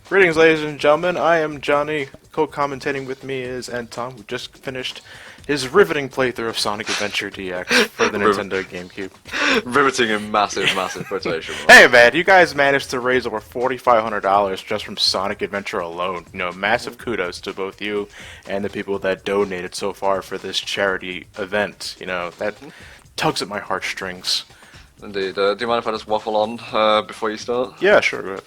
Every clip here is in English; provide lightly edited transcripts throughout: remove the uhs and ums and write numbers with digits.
Greetings, ladies and gentlemen. I am Johnny. Co-commentating with me is Tom, who just finished his riveting playthrough of Sonic Adventure DX for the Nintendo GameCube. Riveting in massive quotation marks. Hey, man, you guys managed to raise over $4,500 just from Sonic Adventure alone. You know, massive kudos to both you and the people that donated so far for this charity event. You know, that tugs at my heartstrings. Indeed. Do you mind if I just waffle on before you start? Yeah, sure, go ahead.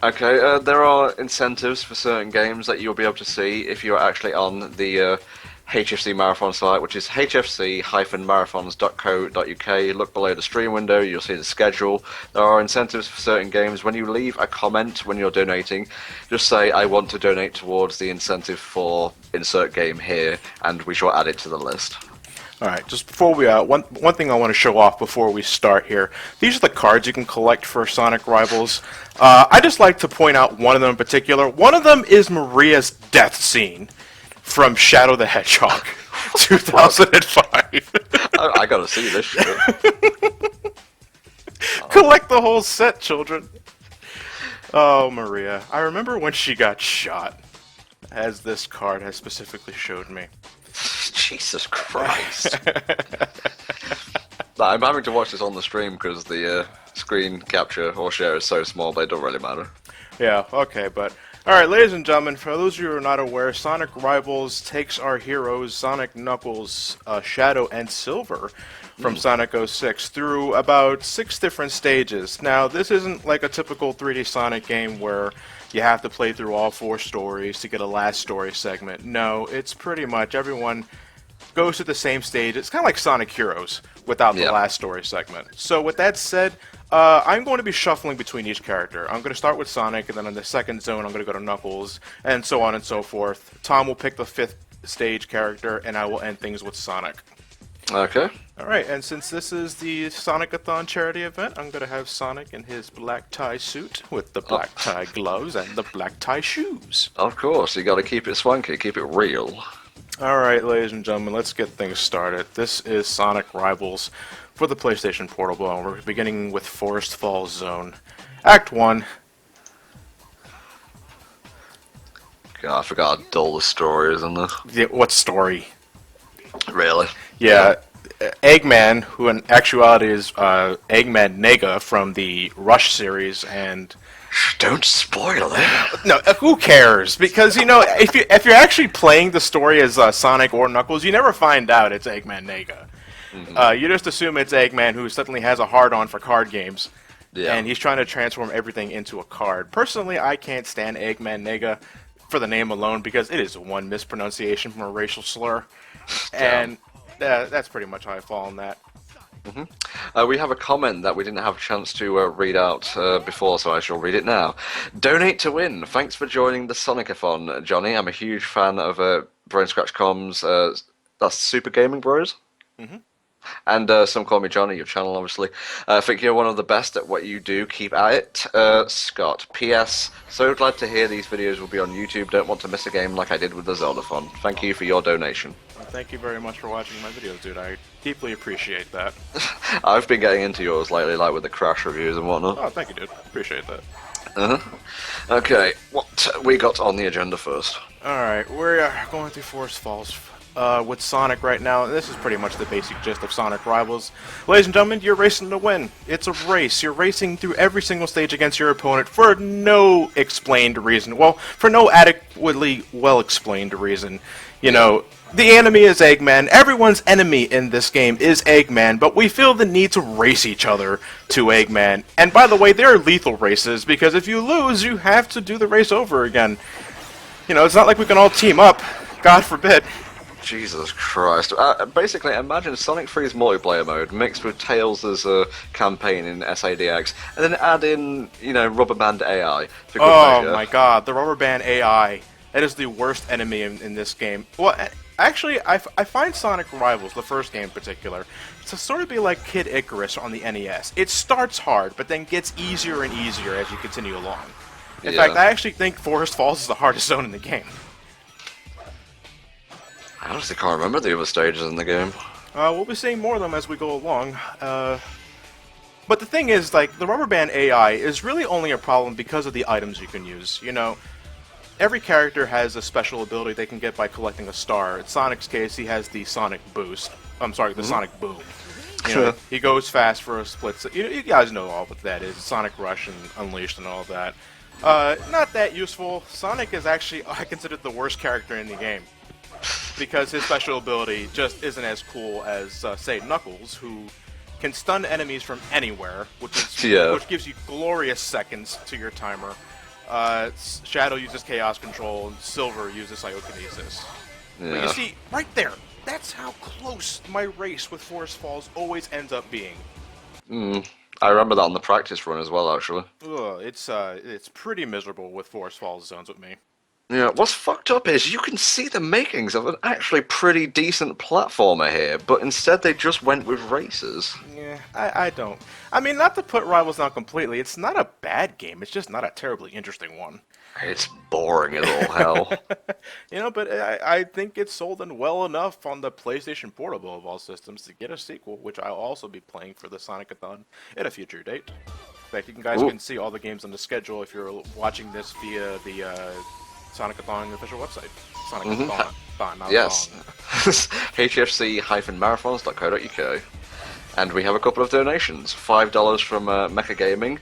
Okay, there are incentives for certain games that you'll be able to see if you're actually on the HFC Marathon site, which is hfc-marathons.co.uk. Look below the stream window, you'll see the schedule. There are incentives for certain games. When you leave a comment when you're donating, just say, I want to donate towards the incentive for insert game here, and we shall add it to the list. Alright, just before we, one thing I want to show off before we start here. These are the cards you can collect for Sonic Rivals. I just like to point out one of them in particular. One of them is Maria's death scene from Shadow the Hedgehog, 2005. I gotta see this shit. Collect the whole set, children. Oh, Maria. I remember when she got shot, as this card has specifically showed me. Jesus Christ. I'm having to watch this on the stream because the screen capture or share is so small, but it don't really matter. Yeah, okay, but... Alright, ladies and gentlemen, for those of you who are not aware, Sonic Rivals takes our heroes, Sonic, Knuckles, Shadow, and Silver, from Sonic 06 through about 6 different stages. Now, this isn't like a typical 3D Sonic game where you have to play through all 4 stories to get a last story segment. No, it's pretty much everyone goes to the same stage. It's kind of like Sonic Heroes without the last story segment. So with that said, I'm going to be shuffling between each character. I'm going to start with Sonic, and then in the second zone I'm going to go to Knuckles, and so on and so forth. Tom will pick the 5th stage character, and I will end things with Sonic. Okay. Alright, and since this is the Sonic-a-thon charity event, I'm going to have Sonic in his black tie suit with the black tie gloves and the black tie shoes. Of course, you gotta keep it swanky, keep it real. Alright, ladies and gentlemen, let's get things started. This is Sonic Rivals for the PlayStation Portable, and we're beginning with Forest Falls Zone. Act 1. God, I forgot how dull the story is in this. Yeah, what story? Really? Yeah, Eggman, who in actuality is Eggman Nega from the Rush series, and... Don't spoil it. No, who cares? Because, you know, if you're actually playing the story as Sonic or Knuckles, you never find out it's Eggman Nega. You just assume it's Eggman, who suddenly has a hard-on for card games, and he's trying to transform everything into a card. Personally, I can't stand Eggman Nega for the name alone, because it is one mispronunciation from a racial slur, and that's pretty much how I fall on that. We have a comment that we didn't have a chance to read out before, so I shall read it now. Donate to win. Thanks for joining the Sonic-a-thon, Johnny. I'm a huge fan of Brain Scratch Com's that's Super Gaming Bros. And SomeCallMeJohnny, your channel, obviously. I think you're one of the best at what you do. Keep at it. Scott. P.S. So glad to hear these videos will be on YouTube. Don't want to miss a game like I did with the Zelda-thon. Thank you for your donation. Thank you very much for watching my videos, dude. I deeply appreciate that. I've been getting into yours lately, like with the Crash reviews and whatnot. Oh, thank you, dude. Appreciate that. Okay, what we got on the agenda first? Alright, we're going through Forest Falls with Sonic right now. This is pretty much the basic gist of Sonic Rivals. Ladies and gentlemen, you're racing to win. It's a race. You're racing through every single stage against your opponent for no explained reason. Well, for no adequately well-explained reason. You know, the enemy is Eggman. Everyone's enemy in this game is Eggman, but we feel the need to race each other to Eggman. And by the way, they are lethal races, because if you lose, you have to do the race over again. You know, it's not like we can all team up. God forbid. Jesus Christ. Basically, imagine Sonic 3's multiplayer mode mixed with Tails' campaign in SADX, and then add in, you know, Rubber Band AI. For good measure. My god, the Rubber Band AI. That is the worst enemy in this game. Well, actually, I find Sonic Rivals, the first game in particular, to sort of be like Kid Icarus on the NES. It starts hard, but then gets easier and easier as you continue along. In fact, I actually think Forest Falls is the hardest zone in the game. I honestly can't remember the other stages in the game. We'll be seeing more of them as we go along. But the thing is, like, the rubber band AI is really only a problem because of the items you can use. You know, every character has a special ability they can get by collecting a star. In Sonic's case, he has the Sonic Boost. I'm sorry, the Sonic Boom. You know, he goes fast for a split. You guys know all what that is. Sonic Rush and Unleashed and all that. Not that useful. Sonic is actually, I consider, the worst character in the game. Because his special ability just isn't as cool as, say, Knuckles, who can stun enemies from anywhere, which gives you glorious seconds to your timer. Shadow uses Chaos Control, and Silver uses Psychokinesis. Yeah. But you see, right there, that's how close my race with Forest Falls always ends up being. I remember that on the practice run as well, actually. Ugh, it's pretty miserable with Forest Falls zones with me. Yeah, what's fucked up is you can see the makings of an actually pretty decent platformer here, but instead they just went with races. Yeah, I don't. I mean, not to put Rivals down completely, it's not a bad game, it's just not a terribly interesting one. It's boring as all hell. You know, but I think it's sold in well enough on the PlayStation Portable of all systems to get a sequel, which I'll also be playing for the Sonic-a-thon at a future date. In fact, you guys can see all the games on the schedule if you're watching this via the Sonic-a-thon official website. Sonic-a-thon, not yes. thong. HFC-marathons.co.uk. And we have a couple of donations. $5 from Mecha Gaming.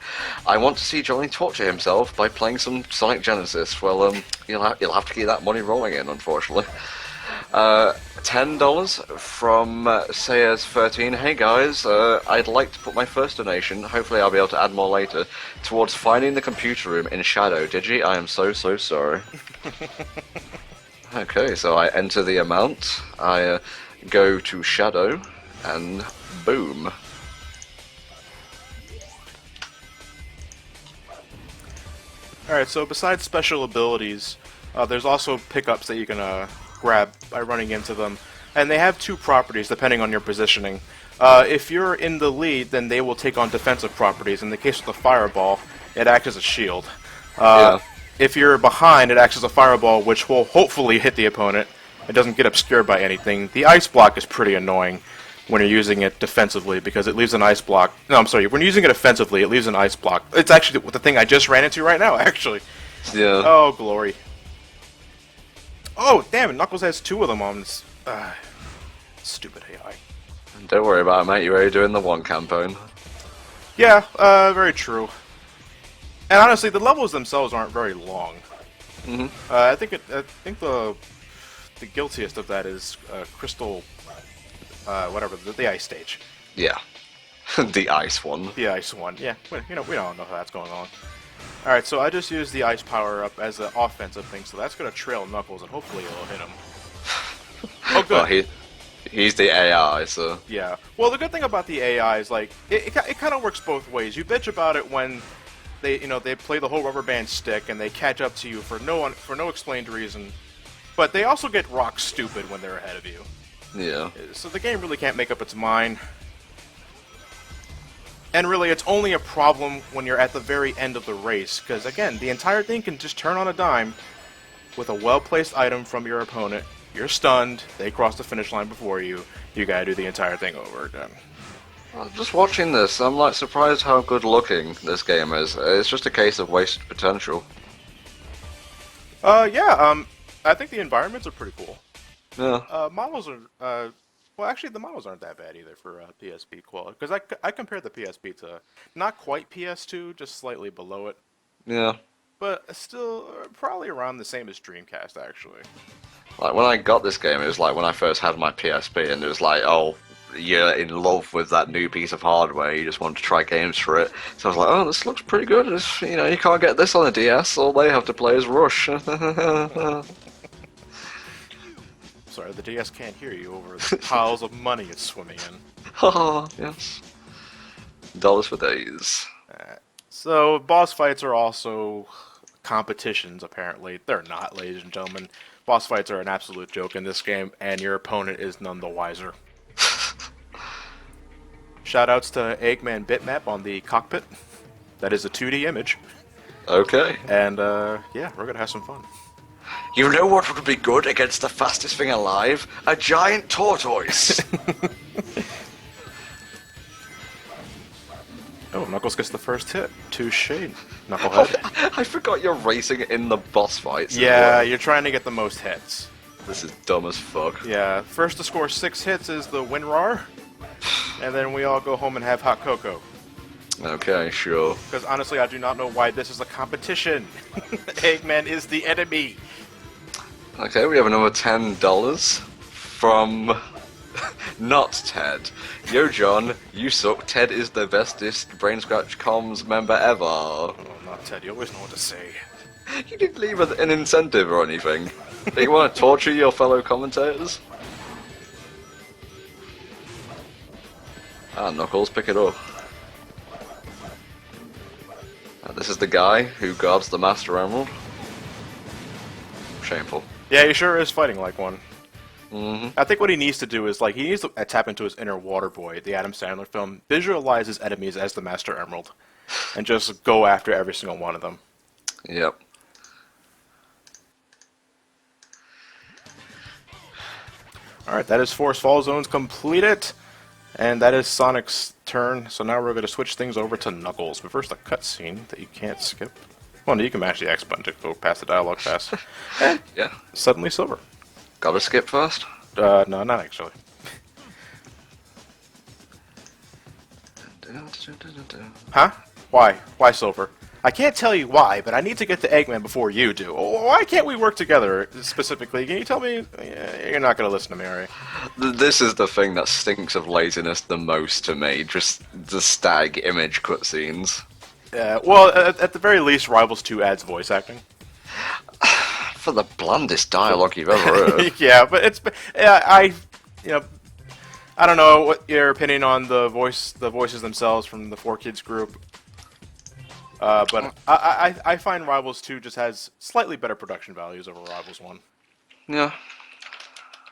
I want to see Johnny torture himself by playing some Sonic Genesis. Well, you'll have to keep that money rolling in, unfortunately. $10 from Sayers13. Hey guys, I'd like to put my first donation, hopefully I'll be able to add more later, towards finding the computer room in Shadow. Digi, I am so sorry. Okay, so I enter the amount, I go to Shadow, and boom. Alright, so besides special abilities, there's also pickups that you can grab by running into them. And they have two properties depending on your positioning. If you're in the lead, then they will take on defensive properties. In the case of the fireball, it acts as a shield. If you're behind, it acts as a fireball, which will hopefully hit the opponent. It doesn't get obscured by anything. The ice block is pretty annoying when you're using it defensively, because it leaves an ice block. No, I'm sorry, when you're using it offensively, it leaves an ice block. It's actually the thing I just ran into right now, actually. Yeah. Oh, glory. Oh, damn it, Knuckles has two of them on this. Stupid AI. Don't worry about it, mate, you're already doing the one campaign. Yeah, very true. And honestly, the levels themselves aren't very long. I think the guiltiest of that is Crystal, whatever, the ice stage. Yeah. The ice one. The ice one, yeah. We don't know how that's going on. Alright, so I just used the ice power-up as an offensive thing, so that's going to trail Knuckles, and hopefully it'll hit him. Oh, good. Well, he's the AI, so... Yeah. Well, the good thing about the AI is, like, it kind of works both ways. You bitch about it when they play the whole rubber band stick, and they catch up to you for no explained reason. But they also get rock stupid when they're ahead of you. Yeah. So the game really can't make up its mind. And really, it's only a problem when you're at the very end of the race, because again, the entire thing can just turn on a dime with a well-placed item from your opponent. You're stunned, they cross the finish line before you, you gotta do the entire thing over again. Well, just watching this, I'm like surprised how good looking this game is. It's just a case of wasted potential. I think the environments are pretty cool. Yeah. Models are, well, actually, the models aren't that bad either for PSP quality. Because I compared the PSP to not quite PS2, just slightly below it. Yeah. But still, probably around the same as Dreamcast, actually. Like, when I got this game, it was like when I first had my PSP, and it was like, oh, you're in love with that new piece of hardware, you just want to try games for it. So I was like, oh, this looks pretty good. It's, you can't get this on a DS, all they have to play is Rush. Sorry, the DS can't hear you over the piles of money it's swimming in. Haha, yes. Dollars for days. So, boss fights are also competitions, apparently. They're not, ladies and gentlemen. Boss fights are an absolute joke in this game, and your opponent is none the wiser. Shoutouts to Eggman Bitmap on the cockpit. That is a 2D image. Okay. And, yeah, we're gonna have some fun. You know what would be good against the fastest thing alive? A giant tortoise! Oh, Knuckles gets the first hit. Touche, Knucklehead. I forgot you're racing in the boss fights. as Yeah, well. you're trying to get the most hits. This is dumb as fuck. Yeah, first to score 6 hits is the WinRAR, and then we all go home and have hot cocoa. Okay, sure. Because honestly, I do not know why this is a competition. Eggman is the enemy. Okay, we have another $10 from not Ted. Yo, John, you suck. Ted is the bestest Brain Scratch comms member ever. Oh, not Ted. You always know what to say. You didn't leave an incentive or anything. Do you want to torture your fellow commentators? Ah, Knuckles, pick it up. This is the guy who guards the Master Emerald. Shameful. Yeah, he sure is fighting like one. Mm-hmm. I think what he needs to do is, like, he needs to tap into his inner water boy, the Adam Sandler film, visualize his enemies as the Master Emerald, and just go after every single one of them. Yep. Alright, that is Force Fall Zones completed, and that is Sonic's turn, so now we're going to switch things over to Knuckles. But first, a cutscene that you can't skip. Well, no, you can mash the X button to go past the dialogue fast. And Yeah. suddenly Silver. Gotta skip first? No, not actually. Huh? Why? Why Silver? I can't tell you why, but I need to get to Eggman before you do. Why can't we work together, specifically? Can you tell me? Yeah, you're not going to listen to me, are you? This is the thing that stinks of laziness the most to me, just the stag image cutscenes. Well, at the very least, Rivals 2 adds voice acting. For the blandest dialogue you've ever heard. Yeah, but it's you know, I don't know what your opinion on the voices themselves from the 4Kids group. But I find Rivals 2 just has slightly better production values over Rivals 1. Yeah.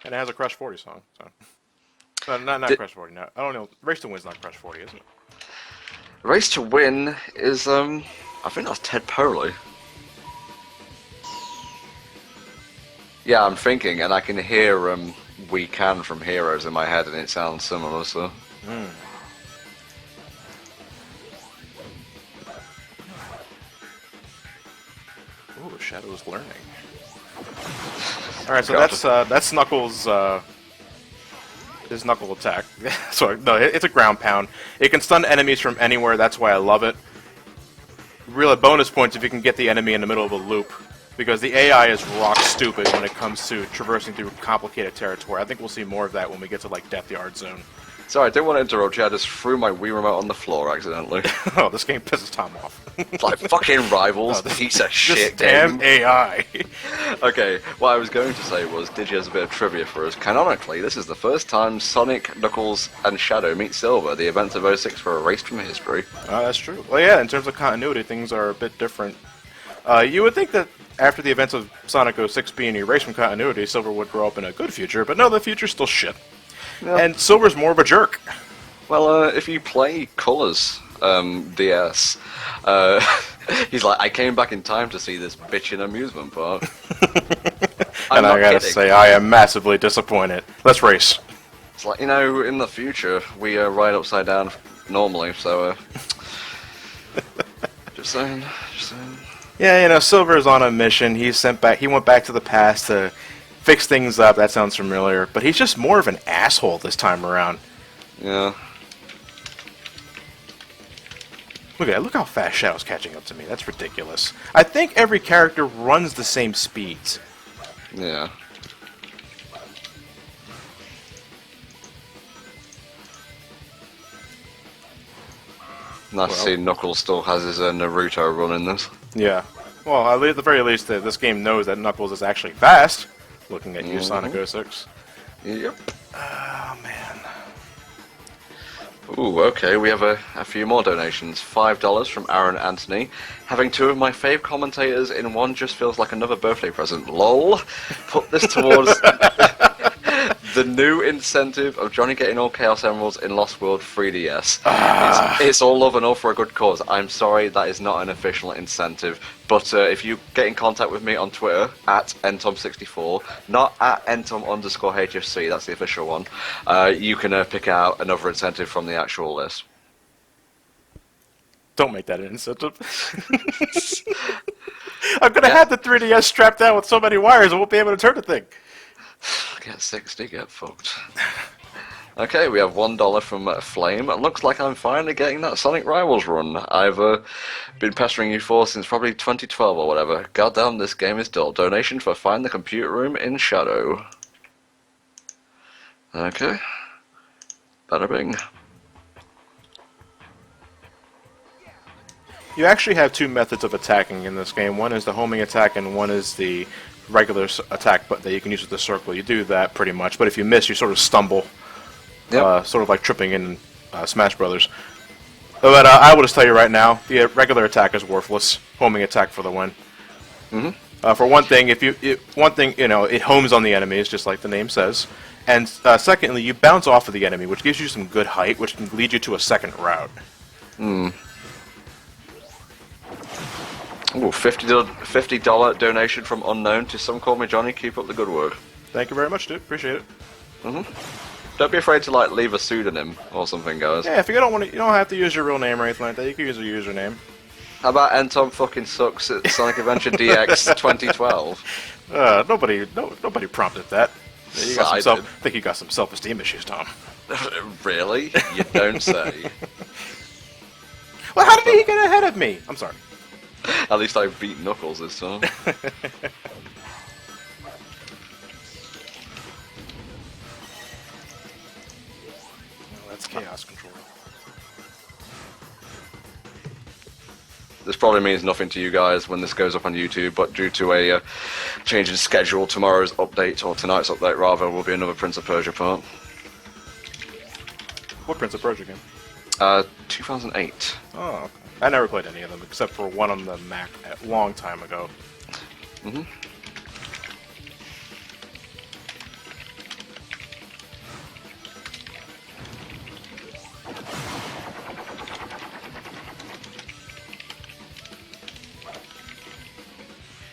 And it has a Crush 40 song. So. Not Crush 40, no. I don't know. Race to Win's not Crush 40, isn't it? Race to Win is, I think that's Ted Poley. Yeah, I'm thinking, and I can hear We Can from Heroes in my head, and it sounds similar, so... Ooh, Shadow's learning. Alright, so that's Knuckles' his knuckle attack. Sorry, no, it's a ground pound. It can stun enemies from anywhere, that's why I love it. Really bonus points if you can get the enemy in the middle of a loop. Because the AI is rock stupid when it comes to traversing through complicated territory. I think we'll see more of that when we get to, like, Death Yard Zone. Sorry, I didn't want to interrupt you, I just threw my Wii remote on the floor accidentally. Oh, this game pisses Tom off. It's like, fucking Rivals, piece of shit game. Damn AI. Okay, what I was going to say was, Digi has a bit of trivia for us. Canonically, this is the first time Sonic, Knuckles, and Shadow meet Silver. The events of 06 were erased from history. Oh, that's true. Well, yeah, in terms of continuity, things are a bit different. You would think that after the events of Sonic 06 being erased from continuity, Silver would grow up in a good future, but no, the future's still shit. Yep. And Silver's more of a jerk. Well, if you play Colors DS, he's like, I came back in time to see this bitchin' amusement park. And I gotta say, I am massively disappointed. Let's race. It's like, you know, in the future, we ride upside down normally, so... just saying. Yeah, you know, Silver's on a mission. He went back to the past to fix things up. That sounds familiar. But he's just more of an asshole this time around. Yeah. Look how fast Shadow's catching up to me. That's ridiculous. I think every character runs the same speeds. Yeah. Nice to see Knuckles still has his Naruto run in this. Yeah. Well, at the very least, this game knows that Knuckles is actually fast. Looking at you, Sonic 06. Yep. Oh, man. Ooh, okay, we have a few more donations. $5 from Aaron Anthony. Having two of my fave commentators in one just feels like another birthday present. LOL. Put this towards the new incentive of Johnny getting all Chaos Emeralds in Lost World 3DS. It's all love and all for a good cause. I'm sorry, that is not an official incentive. But if you get in contact with me on Twitter, at Entom64, not at Entom_HFC, that's the official one, you can pick out another incentive from the actual list. Don't make that an incentive. I'm gonna have the 3DS strapped down with so many wires I won't be able to turn the thing. Get 60, get fucked. Okay, we have $1 from Flame. It looks like I'm finally getting that Sonic Rivals run I've been pestering you for since probably 2012 or whatever. Goddamn, this game is dull. Donation for Find the Computer Room in Shadow. Okay. Bada bing. You actually have two methods of attacking in this game. One is the homing attack, and one is the regular attack, but that you can use with the circle. You do that pretty much, but if you miss, you sort of stumble, sort of like tripping in Smash Brothers. But I will just tell you right now, the regular attack is worthless. Homing attack for the win. For one thing, it homes on the enemies, just like the name says. And secondly, you bounce off of the enemy, which gives you some good height, which can lead you to a second route. Ooh, $50 donation from Unknown to SomeCallMeJohnny. Keep up the good work. Thank you very much, dude. Appreciate it. Don't be afraid to like leave a pseudonym or something, guys. Yeah, if you don't want to, you don't have to use your real name or anything like that. You can use a username. How about Entom fucking sucks at Sonic Adventure DX 2012? Nobody prompted that. I think you got some self-esteem issues, Tom. Really? You don't say. Well, how did he get ahead of me? I'm sorry. At least I beat Knuckles this time. That's chaos control. This probably means nothing to you guys when this goes up on YouTube, but due to a change in schedule, tomorrow's update, or tonight's update rather, will be another Prince of Persia part. What Prince of Persia game? 2008. Oh, okay. I never played any of them except for one on the Mac a long time ago.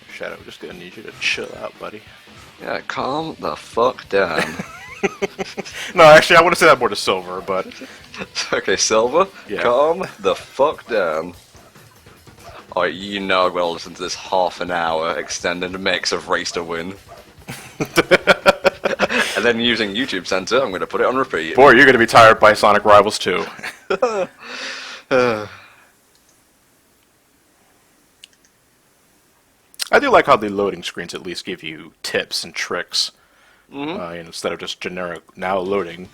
Shadow, just gonna need you to chill out, buddy. Yeah, calm the fuck down. No, actually, I want to say that more to Silver, but... Okay, Silver, Yeah. calm the fuck down. Alright, you know I'm gonna listen to this half an hour extended mix of Race to Win. And then using YouTube Center, I'm gonna put it on repeat. Boy, you're gonna be tired by Sonic Rivals 2. I do like how the loading screens at least give you tips and tricks. Instead of just generic now loading.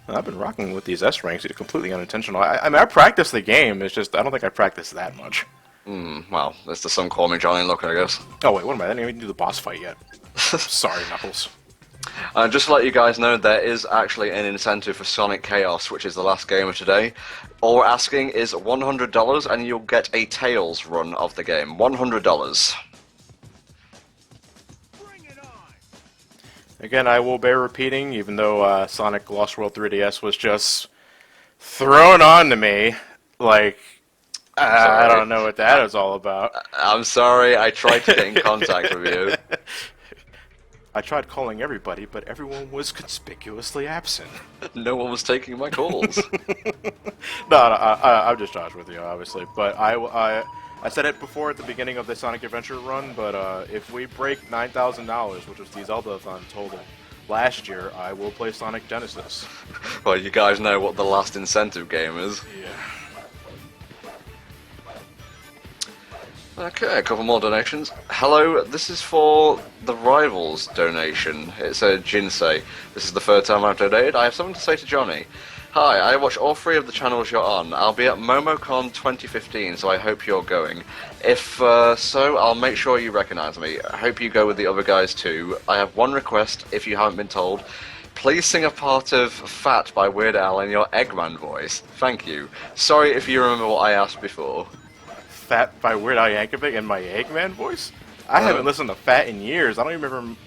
I've been rocking with these S ranks. It's completely unintentional. I mean, I practice the game. It's just I don't think I practice that much. Well, that's the SomeCallMeJohnny look, I guess. Oh wait, what am I? I didn't even do the boss fight yet. Sorry, Knuckles. Just to let you guys know, there is actually an incentive for Sonic Chaos, which is the last game of today. All we're asking is $100, and you'll get a Tails run of the game. $100. Again, I will bear repeating, even though Sonic Lost World 3DS was just thrown on to me. Like, I don't know what that is all about. I'm sorry, I tried to get in contact with you. I tried calling everybody, but everyone was conspicuously absent. No one was taking my calls. No, I'm just joshing with you, obviously. But I said it before at the beginning of the Sonic Adventure run, but if we break $9,000, which was the Zelda-a-thon total last year, I will play Sonic Genesis. Well, you guys know what the last incentive game is. Yeah. Okay, a couple more donations. Hello, this is for the Rivals donation. It's a Jinsei. This is the third time I've donated. I have something to say to Johnny. Hi, I watch all three of the channels you're on. I'll be at MomoCon 2015, so I hope you're going. If so, I'll make sure you recognize me. I hope you go with the other guys too. I have one request, if you haven't been told. Please sing a part of Fat by Weird Al in your Eggman voice. Thank you. Sorry if you remember what I asked before. Fat by Weird Al Yankovic in my Eggman voice? I haven't listened to Fat in years. I don't even remember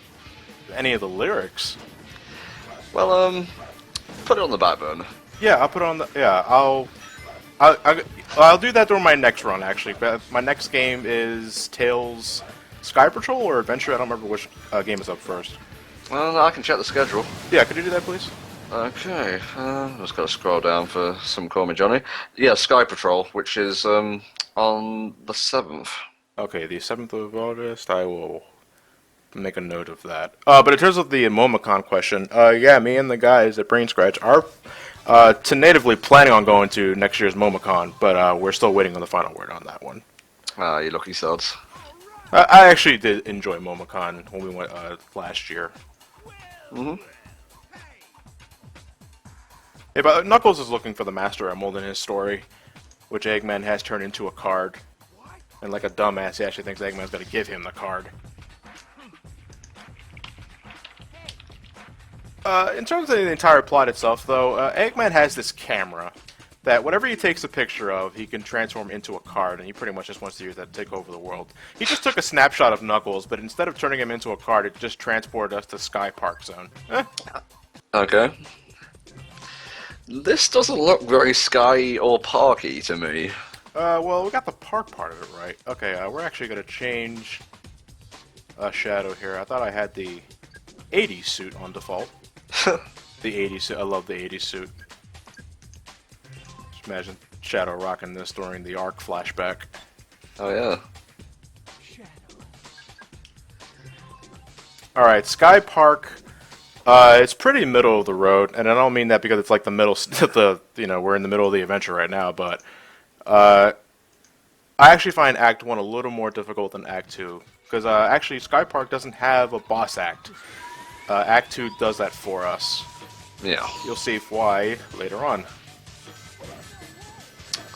any of the lyrics. Well, put it on the back burner. Yeah, I'll put it on the... Yeah, I'll do that during my next run, actually. But my next game is Tails Sky Patrol or Adventure. I don't remember which game is up first. Well, I can check the schedule. Yeah, could you do that, please? Okay, just got to scroll down for SomeCallMeJohnny. Yeah, Sky Patrol, which is on the 7th. Okay, the 7th of August. I will make a note of that. But in terms of the Momicon question, yeah, me and the guys at Brain Scratch are tentatively planning on going to next year's Momicon, but we're still waiting on the final word on that one. Ah, you lucky sods. I actually did enjoy Momicon when we went last year. Mm-hmm. Yeah, but Knuckles is looking for the Master Emerald in his story, which Eggman has turned into a card. And like a dumbass, he actually thinks Eggman's going to give him the card. In terms of the entire plot itself, though, Eggman has this camera that whatever he takes a picture of, he can transform into a card, and he pretty much just wants to use that to take over the world. He just took a snapshot of Knuckles, but instead of turning him into a card, it just transported us to Sky Park Zone. Okay. This doesn't look very sky or parky to me. Well, we got the park part of it right. Okay, we're actually going to change Shadow here. I thought I had the 80s suit on default. The 80s suit. I love the 80s suit. Just imagine Shadow rocking this during the Arc flashback. Oh, yeah. Alright, Sky Park. It's pretty middle of the road, and I don't mean that because it's like the middle, we're in the middle of the adventure right now, but I actually find Act 1 a little more difficult than Act 2, because actually Sky Park doesn't have a boss act. Act 2 does that for us. Yeah. You'll see why later on.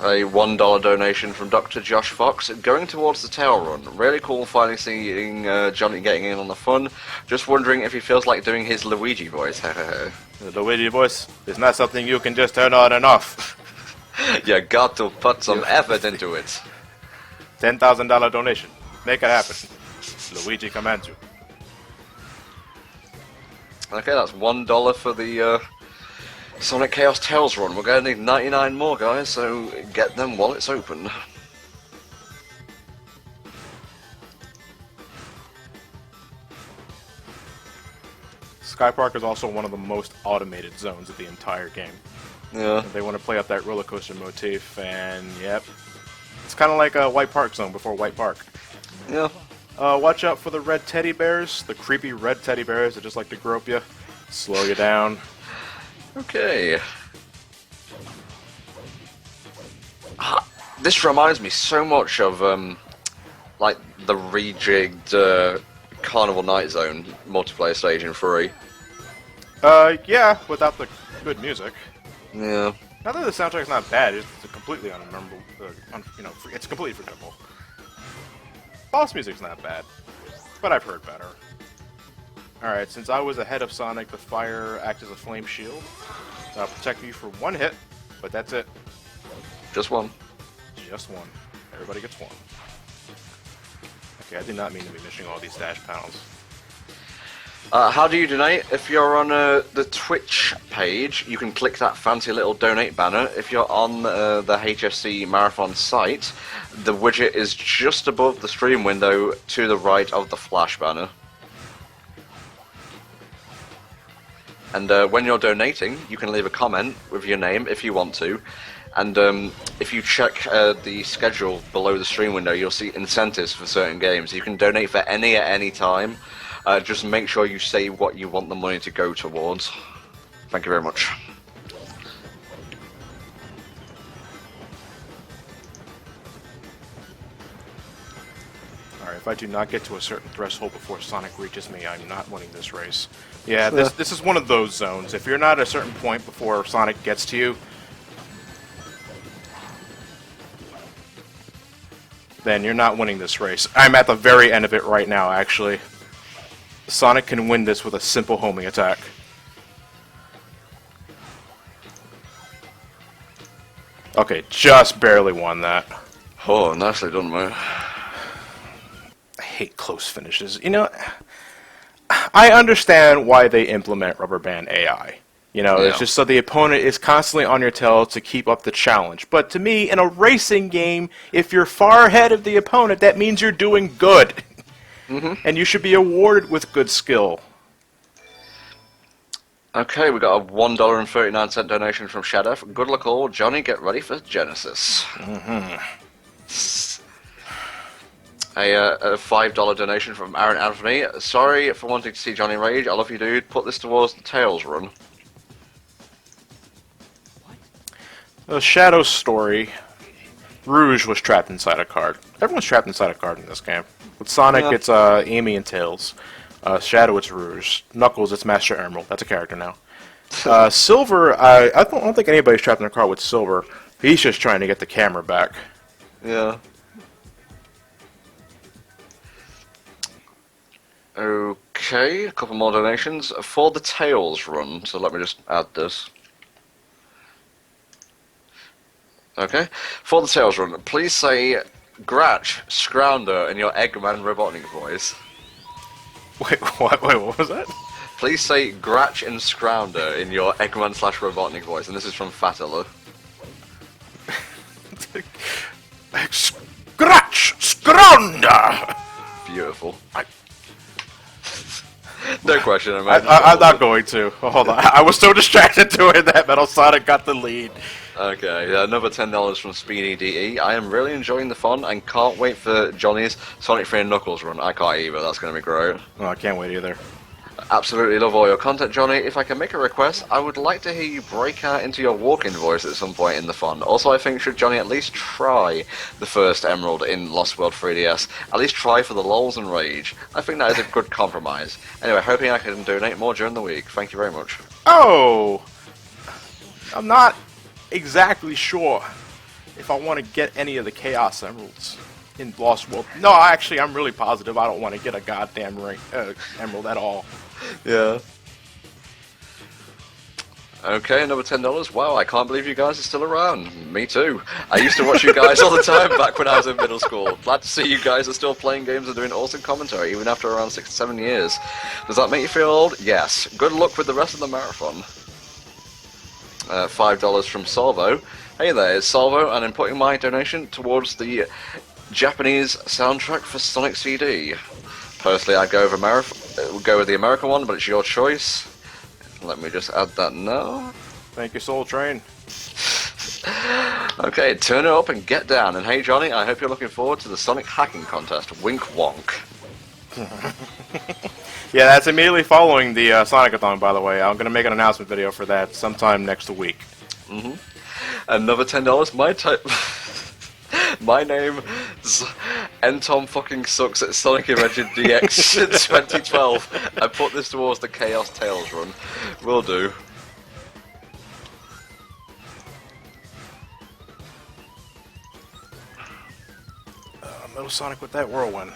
A $1 donation from Dr. Josh Fox going towards the tail run. Really cool finally seeing Johnny getting in on the fun. Just wondering if he feels like doing his Luigi voice. The Luigi voice is not something you can just turn on and off. You got to put some effort into it. $10,000 donation. Make it happen. Luigi commands you. Okay, that's $1 for the Sonic Chaos Tails run. We're going to need 99 more, guys, so get them while it's open. Sky Park is also one of the most automated zones of the entire game. Yeah. They want to play up that roller coaster motif, and yep. It's kind of like a White Park zone before White Park. Yeah. Watch out for the red teddy bears, the creepy red teddy bears that just like to grope you, slow you down. Okay. This reminds me so much of, like, the rejigged Carnival Night Zone multiplayer stage in 3. Yeah, without the good music. Yeah. Not that the soundtrack's not bad, it's completely unmemorable. It's completely forgettable. Boss music's not bad, but I've heard better. Alright, since I was ahead of Sonic, the fire acts as a flame shield. I'll protect you for one hit, but that's it. Just one. Just one. Everybody gets one. Okay, I did not mean to be missing all these dash panels. How do you donate? If you're on the Twitch page, you can click that fancy little donate banner. If you're on the HFC Marathon site, the widget is just above the stream window to the right of the flash banner. And when you're donating, you can leave a comment with your name if you want to. And if you check the schedule below the stream window, you'll see incentives for certain games. You can donate for any at any time. Just make sure you say what you want the money to go towards. Thank you very much. Alright, if I do not get to a certain threshold before Sonic reaches me, I'm not winning this race. Yeah, this is one of those zones. If you're not at a certain point before Sonic gets to you, then you're not winning this race. I'm at the very end of it right now, actually. Sonic can win this with a simple homing attack. Okay, just barely won that. Oh, nicely done, mate. I hate close finishes. You know, I understand why they implement rubber band AI. You know, Yeah. it's just so the opponent is constantly on your tail to keep up the challenge. But to me, in a racing game, if you're far ahead of the opponent, that means you're doing good. And you should be awarded with good skill. Okay, we got a $1.39 donation from Shadow. Good luck all. Johnny, get ready for Genesis. Mm-hmm. A $5 donation from Aaron Anthony. Sorry for wanting to see Johnny rage. I love you, dude. Put this towards the Tails run. The Shadow story. Rouge was trapped inside a card. Everyone's trapped inside a card in this game. With Sonic, it's Amy and Tails. Shadow, it's Rouge. Knuckles, it's Master Emerald. That's a character now. Silver, I don't think anybody's trapped in a car with Silver. He's just trying to get the camera back. Yeah. Okay, a couple more donations for the Tails run. So let me just add this. Okay, for the Tails run, please say Gratch, Scrounder in your Eggman Robotnik voice. Wait, what? Wait, what was that? Please say Gratch and Scrounder in your Eggman/Robotnik voice, and this is from Fatilla. Scratch! Scrounder! Beautiful. No question, I'm not going to. Hold on. I was so distracted doing that, Metal Sonic got the lead. Okay, another $10 from Speedy DE. I am really enjoying the fun and can't wait for Johnny's Sonic 3 and Knuckles run. I can't either, that's going to be great. Oh, I can't wait either. Absolutely love all your content, Johnny. If I can make a request, I would like to hear you break out into your walk-in voice at some point in the fun. Also, I think should Johnny at least try the first Emerald in Lost World 3DS. At least try for the lols and rage. I think that is a good compromise. Anyway, hoping I can donate more during the week. Thank you very much. Oh! I'm not exactly sure if I want to get any of the Chaos Emeralds in Lost World. No, actually, I'm really positive I don't want to get a goddamn Emerald at all. Yeah. Okay, another $10. Wow, I can't believe you guys are still around. Me too. I used to watch you guys all the time back when I was in middle school. Glad to see you guys are still playing games and doing awesome commentary, even after around 6 to 7 years. Does that make you feel old? Yes. Good luck with the rest of the marathon. $5 from Salvo. Hey there, it's Salvo, and I'm putting my donation towards the Japanese soundtrack for Sonic CD. Personally, I'd go with the American one, but it's your choice. Let me just add that now. Thank you, Soul Train. Okay, turn it up and get down. And hey, Johnny, I hope you're looking forward to the Sonic hacking contest. Wink wonk. Yeah, that's immediately following the Sonic-a-thon, by the way. I'm going to make an announcement video for that sometime next week. Mm-hmm. Another $10. My name is Entom fucking sucks at Sonic Adventure DX in 2012. I put this towards the Chaos Tails run. Will do. Metal Sonic with that whirlwind.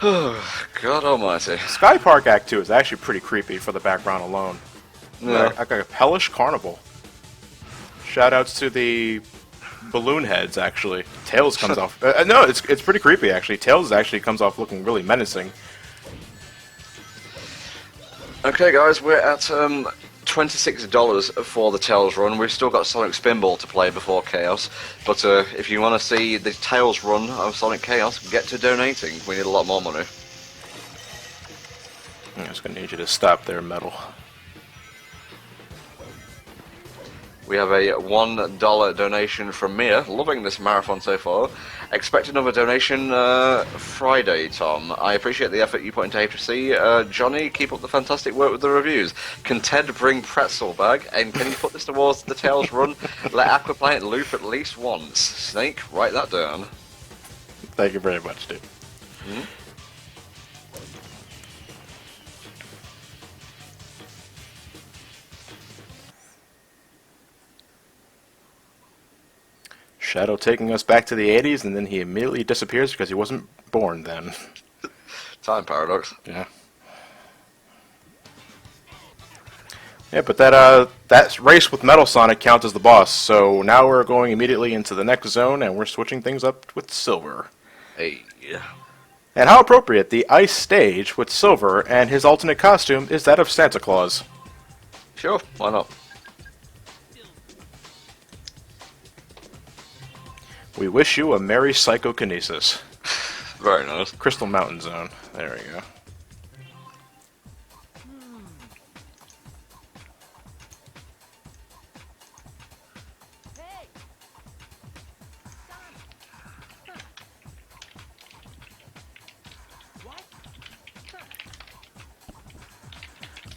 God almighty. Sky Park Act 2 is actually pretty creepy for the background alone. Yeah. Like a hellish carnival. Shoutouts to the balloon heads, actually. Tails comes off... no, it's pretty creepy, actually. Tails actually comes off looking really menacing. Okay, guys, we're at $26 for the Tails run. We've still got Sonic Spinball to play before Chaos, but if you want to see the Tails run of Sonic Chaos, get to donating. We need a lot more money. I'm just going to need you to stop there, Metal. We have a $1 donation from Mia. Loving this marathon so far. Expect another donation Friday, Tom. I appreciate the effort you put into HFC. Johnny, keep up the fantastic work with the reviews. Can Ted bring pretzel bag? And can you put this towards the Tails run? Let Aquaplanet loop at least once. Snake, write that down. Thank you very much, dude. Mm-hmm. Shadow taking us back to the 80s, and then he immediately disappears because he wasn't born then. Time paradox. Yeah. Yeah, but that race with Metal Sonic counts as the boss, so now we're going immediately into the next zone, and we're switching things up with Silver. Hey. Yeah. And how appropriate, the ice stage with Silver, and his alternate costume is that of Santa Claus. Sure, why not? We wish you a merry psychokinesis. Very nice. Crystal Mountain Zone. There we go.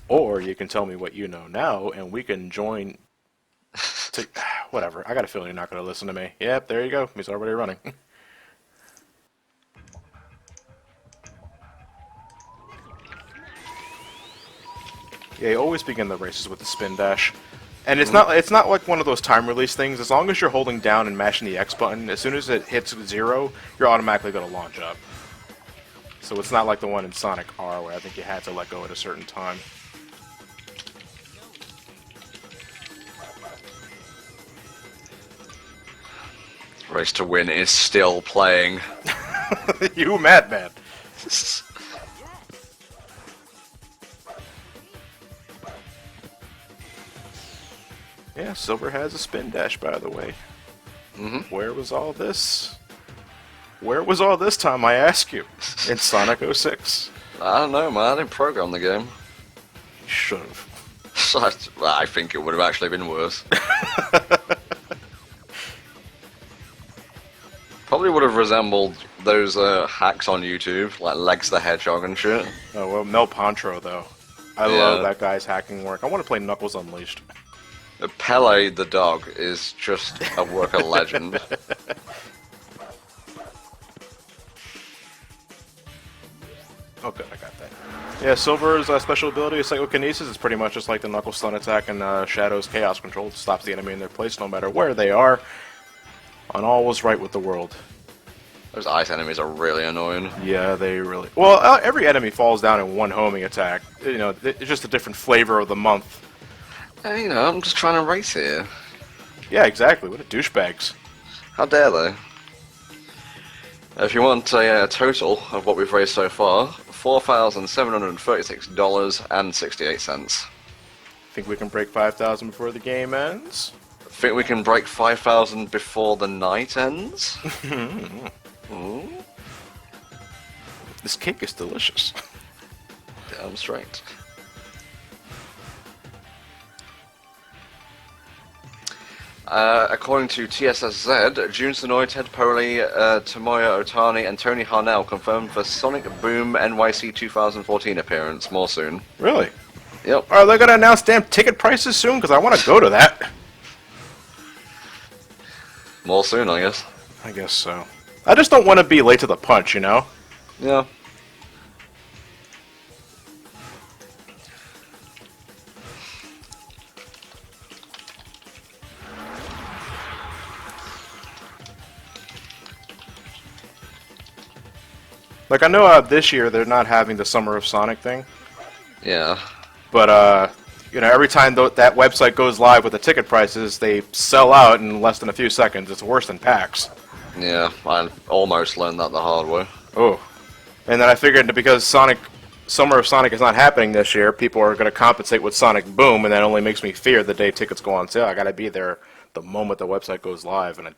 Or you can tell me what you know now, and we can join. Whatever. I got a feeling you're not going to listen to me. Yep, there you go. He's already running. Yeah, you always begin the races with the spin dash. And it's not like one of those time release things. As long as you're holding down and mashing the X button, as soon as it hits 0, you're automatically going to launch up. So it's not like the one in Sonic R where I think you had to let go at a certain time. Race to Win is still playing. You madman. Yeah, Silver has a spin dash, by the way. Mm-hmm. Where was all this? Where was all this time, I ask you, in Sonic 06? I don't know, man. I didn't program the game. You should have. I think it would have actually been worse. Probably would have resembled those hacks on YouTube, like Legs the Hedgehog and shit. Oh, well, Mel Pantro, though. I love that guy's hacking work. I want to play Knuckles Unleashed. Pele the dog is just a work of legend. Oh, good, I got that. Yeah, Silver's special ability is Psychokinesis. It's pretty much just like the Knuckles Stun attack and Shadow's Chaos Control. It stops the enemy in their place no matter where they are. And all was right with the world. Those ice enemies are really annoying. Yeah, they really... Well, every enemy falls down in one homing attack. You know, it's just a different flavor of the month. Hey, you know, I'm just trying to race here. Yeah, exactly. What a douchebags. How dare they? If you want a total of what we've raised so far, $4,736.68. Think we can break 5,000 before the game ends? Think we can break 5,000 before the night ends? Ooh. This cake is delicious. Damn straight. According to TSSZ, Jun Sonoy, Ted Poley, Tomoya Otani, and Tony Harnell confirmed for Sonic Boom NYC 2014 appearance. More soon. Really? Yep. Are they going to announce damn ticket prices soon? Because I want to go to that. More soon, I guess. I guess so. I just don't want to be late to the punch, you know? Yeah. Like, I know this year they're not having the Summer of Sonic thing. Yeah. But, you know, every time that website goes live with the ticket prices, they sell out in less than a few seconds. It's worse than PAX. Yeah, I almost learned that the hard way. Oh. And then I figured that because Summer of Sonic is not happening this year, people are going to compensate with Sonic Boom, and that only makes me fear the day tickets go on sale. I got to be there the moment the website goes live, and I'm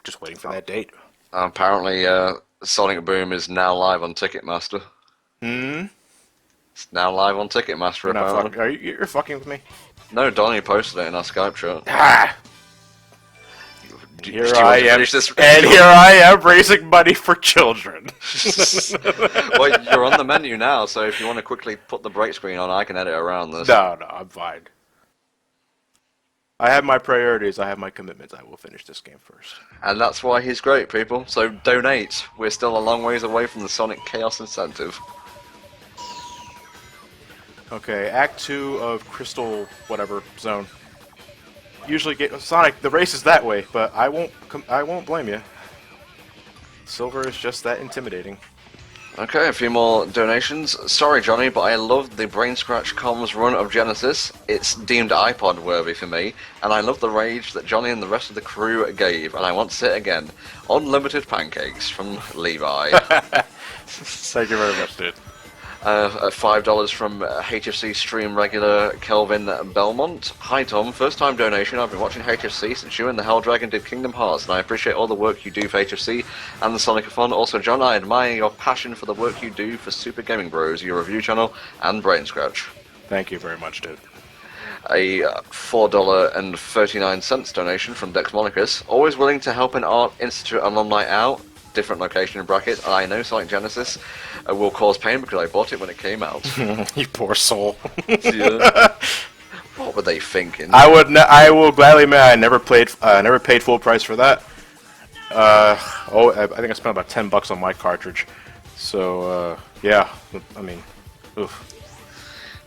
just waiting for that date. Apparently, Sonic Boom is now live on Ticketmaster. Hmm? It's now live on Ticketmaster, apparently. You're fucking with me? No, Donnie posted it in our Skype chat. Ah! Here I am, this? and here I am raising money for children. Well, you're on the menu now, so if you want to quickly put the break screen on, I can edit around this. No, I'm fine. I have my priorities, I have my commitments. I will finish this game first. And that's why he's great, people. So donate. We're still a long ways away from the Sonic Chaos incentive. Okay, Act 2 of Crystal whatever zone. Usually get Sonic. The race is that way, but I won't blame you. Silver is just that intimidating. Okay, a few more donations. Sorry, Johnny, but I loved the Brain Scratch Comms run of Genesis. It's deemed iPod worthy for me, and I love the rage that Johnny and the rest of the crew gave, and I want to say it again. Unlimited pancakes from Levi. Thank you very much, dude. $5 from HFC stream regular Kelvin Belmont. Hi Tom, first time donation. I've been watching HFC since you and the Hell Dragon did Kingdom Hearts, and I appreciate all the work you do for HFC and the Sonic-a-thon. Also, John, I admire your passion for the work you do for Super Gaming Bros, your review channel, and Brain Scratch. Thank you very much, dude. A $4.39 donation from Dex Monicus. Always willing to help an Art Institute alumni out. different location in brackets. I know Sonic Genesis will cause pain because I bought it when it came out. You poor soul. Yeah. What were they thinking? I will gladly admit I never paid full price for that. I think I spent about $10 on my cartridge. So yeah, I mean, oof.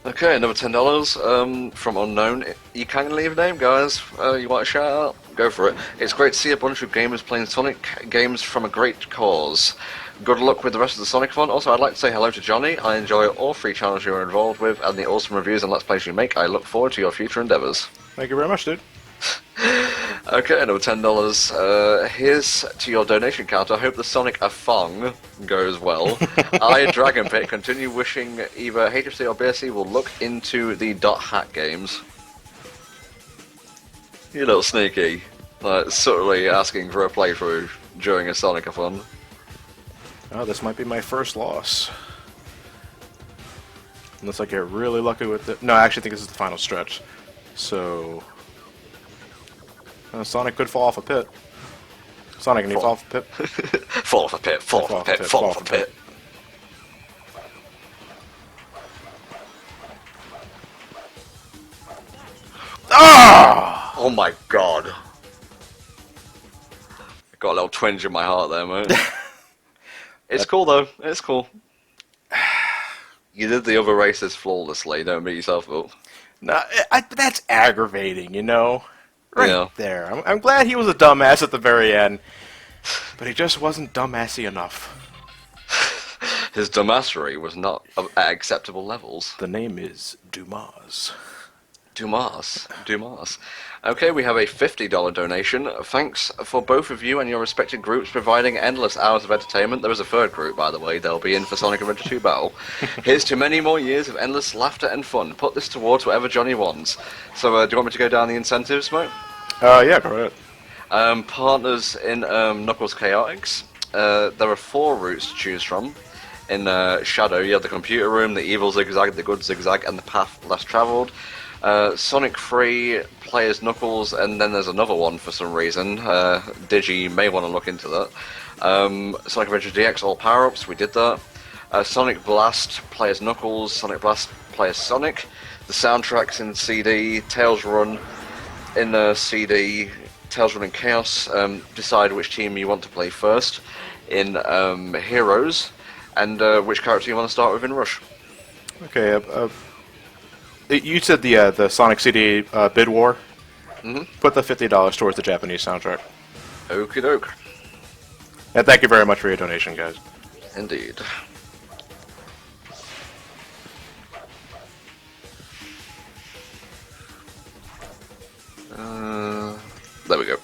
Okay, another $10 from unknown. You can leave a name, guys. You want a shout out? Go for it. It's great to see a bunch of gamers playing Sonic games from a great cause. Good luck with the rest of the Sonic-a-thon. Also, I'd like to say hello to Johnny. I enjoy all 3 channels you're involved with and the awesome reviews and Let's Plays you make. I look forward to your future endeavours. Thank you very much, dude. Okay, another $10. Here's to your donation count. I hope the Sonic-a-thon goes well. I, Dragon Pit, continue wishing either HFC or BSC will look into the .hack games. You little sneaky. Like, subtly asking for a playthrough during a Sonic-a-thon. Oh, this might be my first loss. Unless I get really lucky with it. No, I actually think this is the final stretch. So... Sonic could fall off a pit. Sonic, can you fall off a pit? Fall off a pit, fall off a pit, fall off a pit. Ah! Oh my god. Got a little twinge in my heart there, mate. It's cool though, it's cool. You did the other races flawlessly, don't beat yourself up. No, that's aggravating, you know? Yeah. There. I'm glad he was a dumbass at the very end, but he just wasn't dumbassy enough. His dumbassery was not at acceptable levels. The name is Dumas. Dumas. Okay, we have a $50 donation. Thanks for both of you and your respected groups providing endless hours of entertainment. There is a third group, by the way. They'll be in for Sonic Adventure 2 Battle. Here's to many more years of endless laughter and fun. Put this towards whatever Johnny wants. So, do you want me to go down the incentives, mate? Yeah, go ahead. Partners in Knuckles Chaotix. There are 4 routes to choose from. In Shadow, you have the computer room, the evil zigzag, the good zigzag, and the path less travelled. Sonic 3 players Knuckles, and then there's another one for some reason. Digi may want to look into that. Sonic Adventure DX all power-ups, we did that. Sonic Blast players Knuckles, Sonic Blast players Sonic. The soundtracks in CD, Tails Run in CD, Tails Run in Chaos. Decide which team you want to play first in Heroes, and which character you want to start with in Rush. Okay, you said the Sonic CD bid war? Mm-hmm. Put the $50 towards the Japanese soundtrack. Okie doke. And thank you very much for your donation, guys. Indeed. There we go.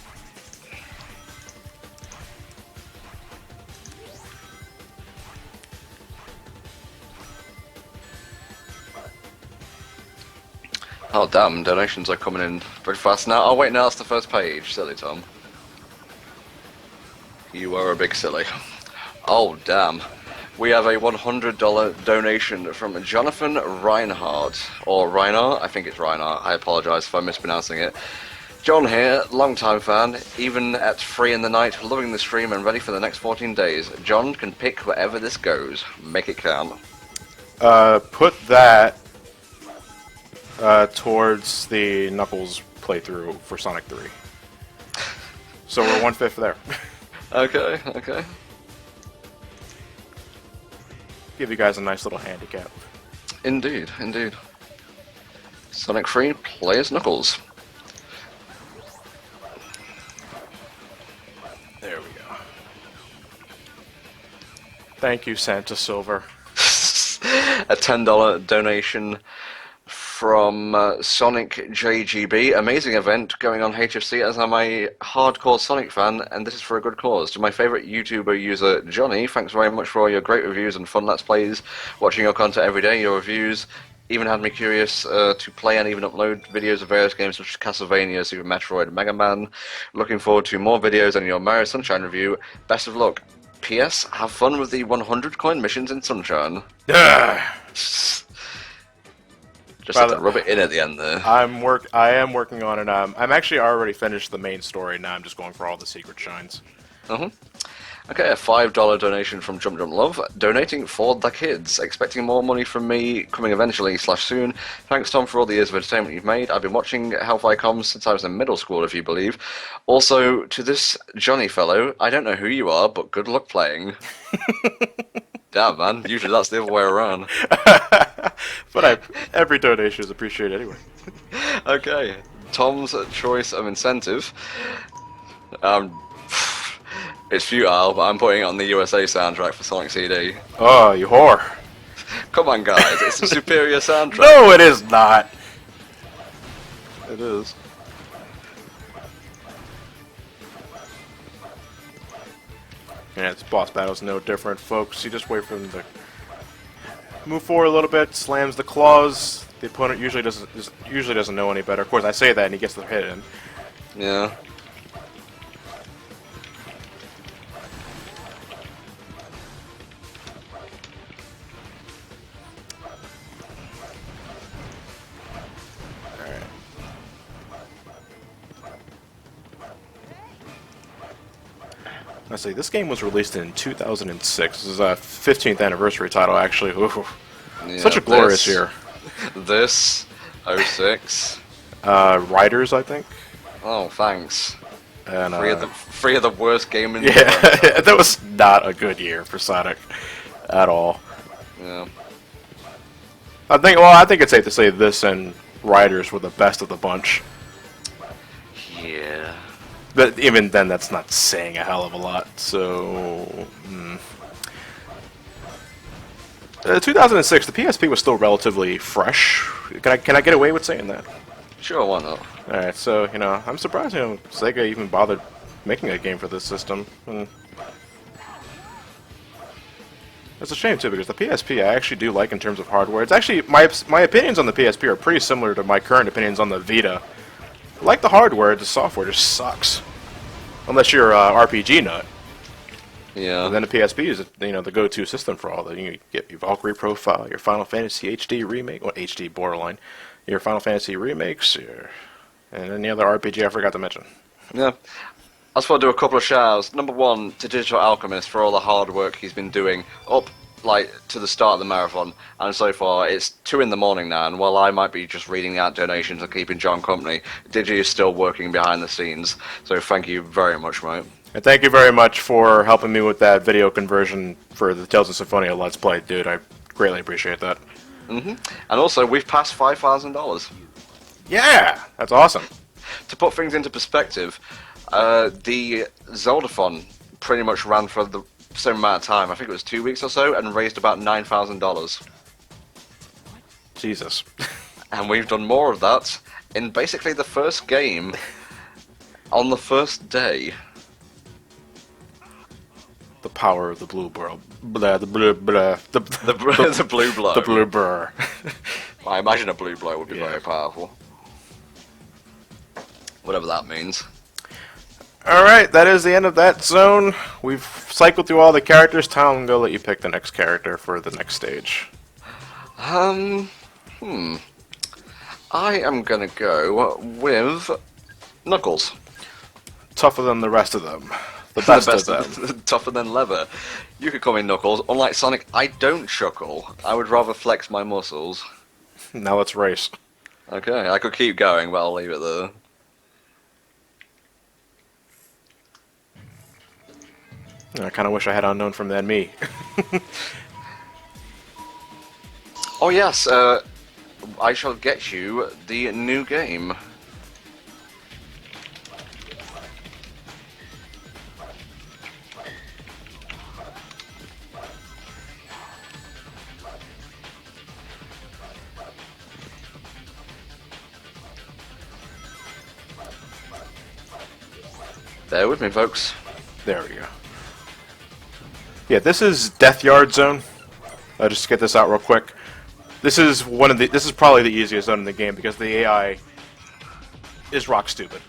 Oh damn, donations are coming in pretty fast now. Oh wait, now it's the first page. Silly Tom. You are a big silly. Oh damn. We have a $100 donation from Jonathan Reinhardt. Or Reinhardt, I think it's Reinhardt. I apologise if I'm mispronouncing it. John here, long-time fan, even at 3 in the night, loving the stream and ready for the next 14 days. John can pick wherever this goes. Make it count. Put that towards the Knuckles playthrough for Sonic 3. So we're 1/5 there. Okay, okay. Give you guys a nice little handicap. Indeed, indeed. Sonic 3 plays Knuckles. There we go. Thank you, Santa Silver. A $10 donation from Sonic JGB. Amazing event going on HFC, as I'm a hardcore Sonic fan, and this is for a good cause. To my favourite YouTuber user, Johnny, thanks very much for all your great reviews and fun Let's Plays. Watching your content every day, your reviews even had me curious to play and even upload videos of various games such as Castlevania, Super Metroid, and Mega Man. Looking forward to more videos and your Mario Sunshine review. Best of luck. P.S. Have fun with the 100 coin missions in Sunshine. Just had to rub it in at the end there. I am working on it. I'm actually already finished the main story. Now I'm just going for all the secret shines. Okay, a $5 donation from Jump Jump Love, donating for the kids, expecting more money from me coming eventually / soon. Thanks, Tom, for all the years of entertainment you've made. I've been watching Hellfire Comms since I was in middle school, if you believe. Also, to this Johnny fellow, I don't know who you are, but good luck playing. Damn, man, usually that's the other way around. But every donation is appreciated anyway. Okay, Tom's choice of incentive. It's futile, but I'm putting it on the USA soundtrack for Sonic CD. Oh, you whore. Come on, guys, it's a superior soundtrack. No, it is not. It is. Yeah, this boss battle's no different, folks. You just wait for him to move forward a little bit, slams the claws. The opponent usually doesn't know any better. Of course, I say that and he gets the hit in. Yeah. Let's see, this game was released in 2006. This is a 15th anniversary title, actually. Ooh. Yeah, Such a glorious year. This, 06. Riders, I think. Oh, thanks. And, three of the worst gaming. Yeah, that was not a good year for Sonic at all. Yeah. I think it's safe to say this and Riders were the best of the bunch. Yeah. But even then, that's not saying a hell of a lot. So, 2006, the PSP was still relatively fresh. Can I get away with saying that? Sure, why not? All right, so I'm surprised Sega even bothered making a game for this system. It's a shame too, because the PSP I actually do like in terms of hardware. It's actually my opinions on the PSP are pretty similar to my current opinions on the Vita. I like the hardware, the software just sucks. Unless you're a RPG nut. Yeah. And then the PSP is the go-to system for all that. You get your Valkyrie Profile, your Final Fantasy HD remake, well HD borderline, your Final Fantasy remakes, and any other RPG I forgot to mention. Yeah. I just want to do a couple of shout-outs. Number one, to Digital Alchemist for all the hard work he's been doing up to the start of the marathon, and so far it's 2 in the morning now, and while I might be just reading out donations and keeping John company, Digi is still working behind the scenes, so thank you very much, mate. And thank you very much for helping me with that video conversion for the Tales of Symphonia Let's Play, dude. I greatly appreciate that. And also, we've passed $5,000. Yeah! That's awesome. To put things into perspective, the Zeldathon pretty much ran for the same amount of time. I think it was 2 weeks or so, and raised about $9,000. Jesus. And we've done more of that in basically the first game on the first day. The power of the blue burl. Blah, the blue blah. The blue blow. The blue burr. I imagine a blue blow would be Yeah. very powerful. Whatever that means. Alright, that is the end of that zone. We've cycled through all the characters. Tom, I'm going to let you pick the next character for the next stage. I am gonna go with Knuckles. Tougher than the rest of them. The best of them. Tougher than leather. You could call me Knuckles. Unlike Sonic, I don't chuckle. I would rather flex my muscles. Now let's race. Okay, I could keep going, but I'll leave it there. I kind of wish I had Unknown from then me. Oh yes, I shall get you the new game. Bear with me, folks. There we go. Yeah, this is Death Yard Zone. Just to get this out real quick. This is probably the easiest zone in the game because the AI is rock stupid.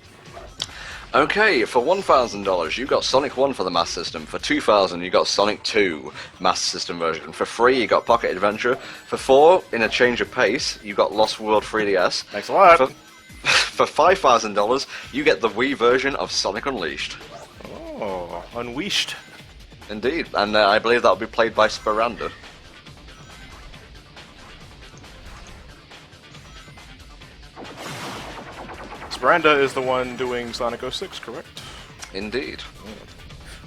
Okay, for $1,000 you got Sonic 1 for the Master System. For $2,000 you got Sonic 2 Master System version. For $3 you got Pocket Adventure. For $4, in a change of pace, you got Lost World 3DS. Thanks a lot. For $5,000 you get the Wii version of Sonic Unleashed. Oh, Unleashed. Indeed, and I believe that will be played by Speranda. Speranda is the one doing Sonic 06, correct? Indeed.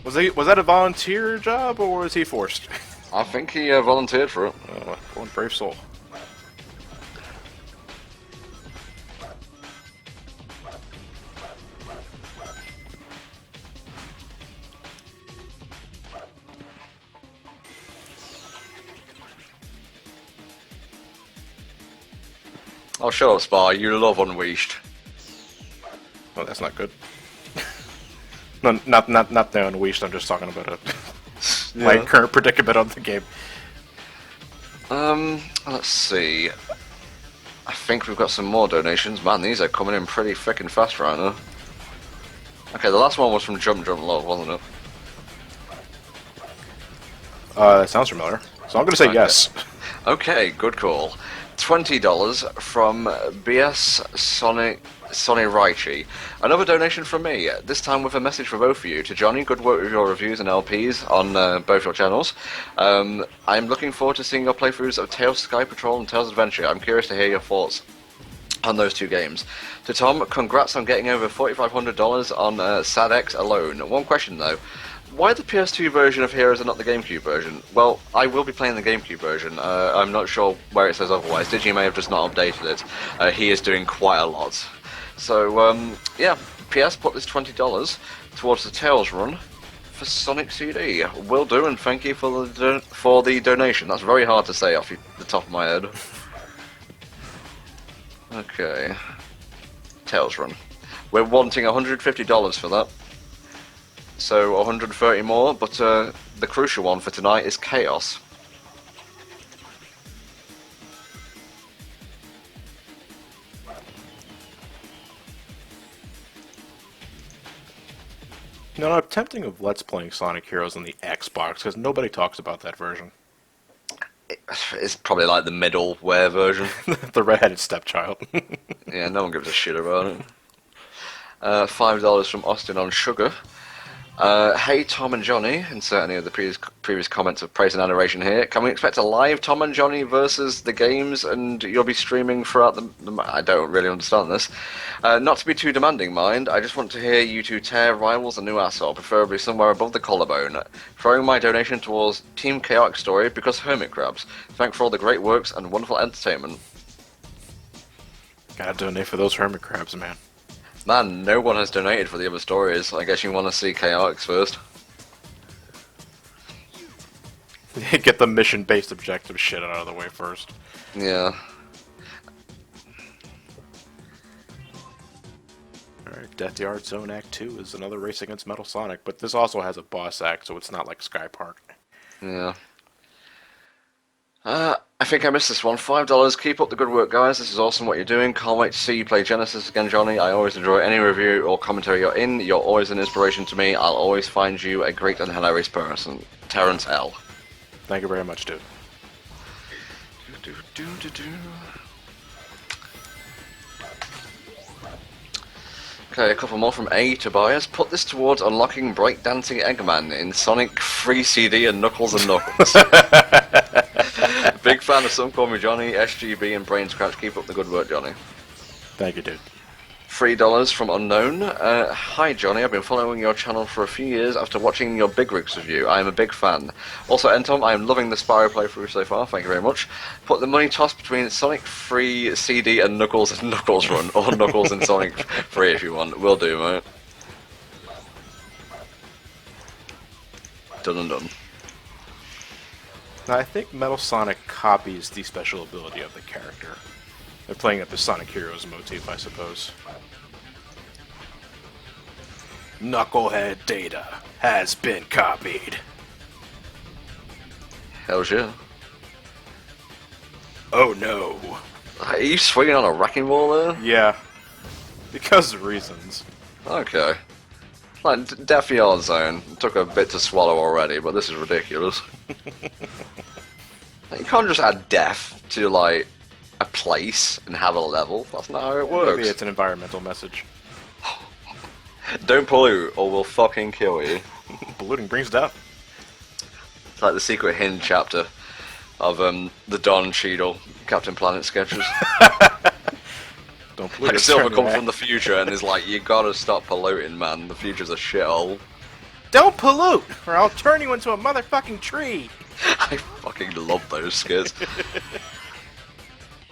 Was that a volunteer job, or was he forced? I think he volunteered for it. Oh, one brave soul. Oh, shut up, Spy. You love Unleashed. Oh, that's not good. No, not the Unleashed. I'm just talking about my current predicament of the game. Let's see. I think we've got some more donations. Man, these are coming in pretty frickin' fast right now. Okay, the last one was from Jump Love, wasn't it? That sounds familiar. So I'm going to say yes. Okay, good call. $20 from BS Sonny Raichi. Another donation from me, this time with a message for both of you. To Johnny, good work with your reviews and LPs on both your channels. I'm looking forward to seeing your playthroughs of Tales Sky Patrol and Tales Adventure. I'm curious to hear your thoughts on those two games. To Tom, congrats on getting over $4,500 on SADX alone. One question though. Why the PS2 version of Heroes and not the GameCube version? Well, I will be playing the GameCube version. I'm not sure where it says otherwise. Digi may have just not updated it. He is doing quite a lot. So, yeah, PS put this $20 towards the Tails run for Sonic CD. Will do, and thank you for the donation. That's very hard to say off the top of my head. Okay. Tails run. We're wanting $150 for that. So 130 more, but the crucial one for tonight is Chaos. You know, I'm tempting of Let's Playing Sonic Heroes on the Xbox, because nobody talks about that version. It's probably like the middleware version. The redheaded stepchild. Yeah, no one gives a shit about it. $5 from Austin on Sugar. Hey Tom and Johnny, insert any of the previous comments of praise and adoration here. Can we expect a live Tom and Johnny versus the games, and you'll be streaming throughout the I don't really understand this. Not to be too demanding, mind. I just want to hear you two tear rivals a new asshole, preferably somewhere above the collarbone. Throwing my donation towards Team Chaotic Story because hermit crabs. Thanks for all the great works and wonderful entertainment. Gotta donate for those hermit crabs, man. Man, no one has donated for the other stories. I guess you want to see Chaotix first. Get the mission-based objective shit out of the way first. Yeah. Alright, Death Yard Zone Act 2 is another race against Metal Sonic, but this also has a boss act, so it's not like Sky Park. Yeah. I think I missed this one. $5. Keep up the good work, guys. This is awesome what you're doing. Can't wait to see you play Genesis again, Johnny. I always enjoy any review or commentary you're in. You're always an inspiration to me. I'll always find you a great and hilarious person. Terrence L. Thank you very much, dude. Okay, a couple more from A. Tobias. Put this towards unlocking breakdancing Eggman in Sonic 3 CD and Knuckles and Knuckles. Big fan of SomeCallMeJohnny, SGB, and Brain Scratch. Keep up the good work, Johnny. Thank you, dude. $3 from Unknown. Hi, Johnny. I've been following your channel for a few years after watching your Big Rigs review. I am a big fan. Also, Entom, I am loving the Spyro playthrough so far. Thank you very much. Put the money toss between Sonic 3 CD and Knuckles Run, or Knuckles and Sonic 3 if you want. Will do, mate. Done and done. Now, I think Metal Sonic copies the special ability of the character. They're playing up the Sonic Heroes motif, I suppose. Knucklehead data has been copied. Hell's yeah. Oh no. Are you swinging on a wrecking ball there? Yeah. Because of reasons. Okay. Like, Death Yard Zone. It took a bit to swallow already, but this is ridiculous. You can't just add death to, like, a place and have a level. That's not how it works. Maybe it's an environmental message. Don't pollute or we'll fucking kill you. Polluting brings death. It's like the secret Hinge chapter of the Don Cheadle Captain Planet sketches. Don't pollute. Like Silver comes from the future and is like, you gotta stop polluting, man. The future's a shithole. Don't pollute, or I'll turn you into a motherfucking tree. I fucking love those skits.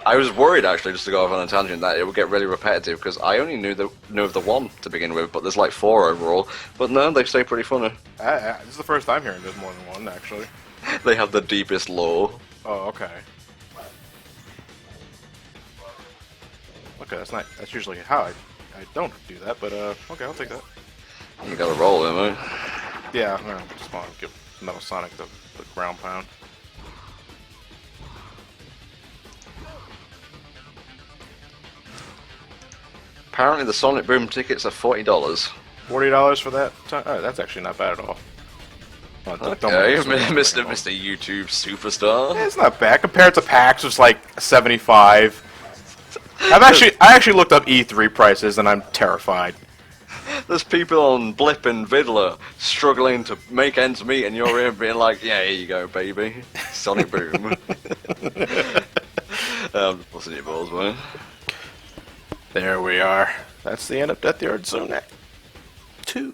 I was worried, actually, just to go off on a tangent, that it would get really repetitive, because I only knew of the one to begin with, but there's like 4 overall. But no, they stay pretty funny. This is the first time hearing there's more than one, actually. They have the deepest lore. Oh, okay. Okay, that's usually how I don't do that, but okay, I'll take that. You gotta roll it, mate. Yeah, no, just want to give Metal Sonic the ground pound. Apparently the Sonic Boom tickets are $40. $40 for that? Oh, that's actually not bad at all. Oh, Okay, Mr. YouTube superstar. It's not bad compared to PAX, which is like 75. I actually looked up E3 prices, and I'm terrified. There's people on Blip and Vidler struggling to make ends meet, and you're here being like, yeah, here you go, baby. Sonic Boom. Just busting your balls, man. There we are. That's the end of Death Yard Zone Act 2.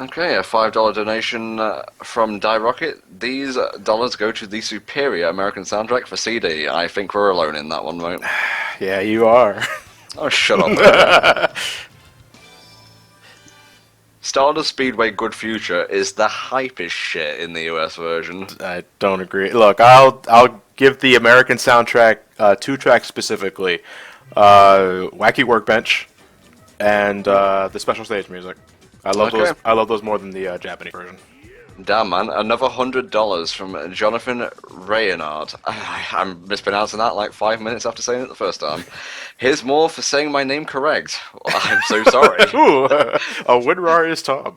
Okay, a $5 donation from Die Rocket. These dollars go to the superior American soundtrack for CD. I think we're alone in that one, mate. Yeah, you are. Oh, shut up. Stardust Speedway Good Future is the hypest shit in the US version. I don't agree. Look, I'll give the American soundtrack 2 tracks specifically: Wacky Workbench and the special stage music. I love those. I love those more than the Japanese version. Damn, man. Another $100 from Jonathan Rayonard. I'm mispronouncing that like 5 minutes after saying it the first time. Here's more for saying my name correct. Well, I'm so sorry. Ooh, a Widrar is Tom.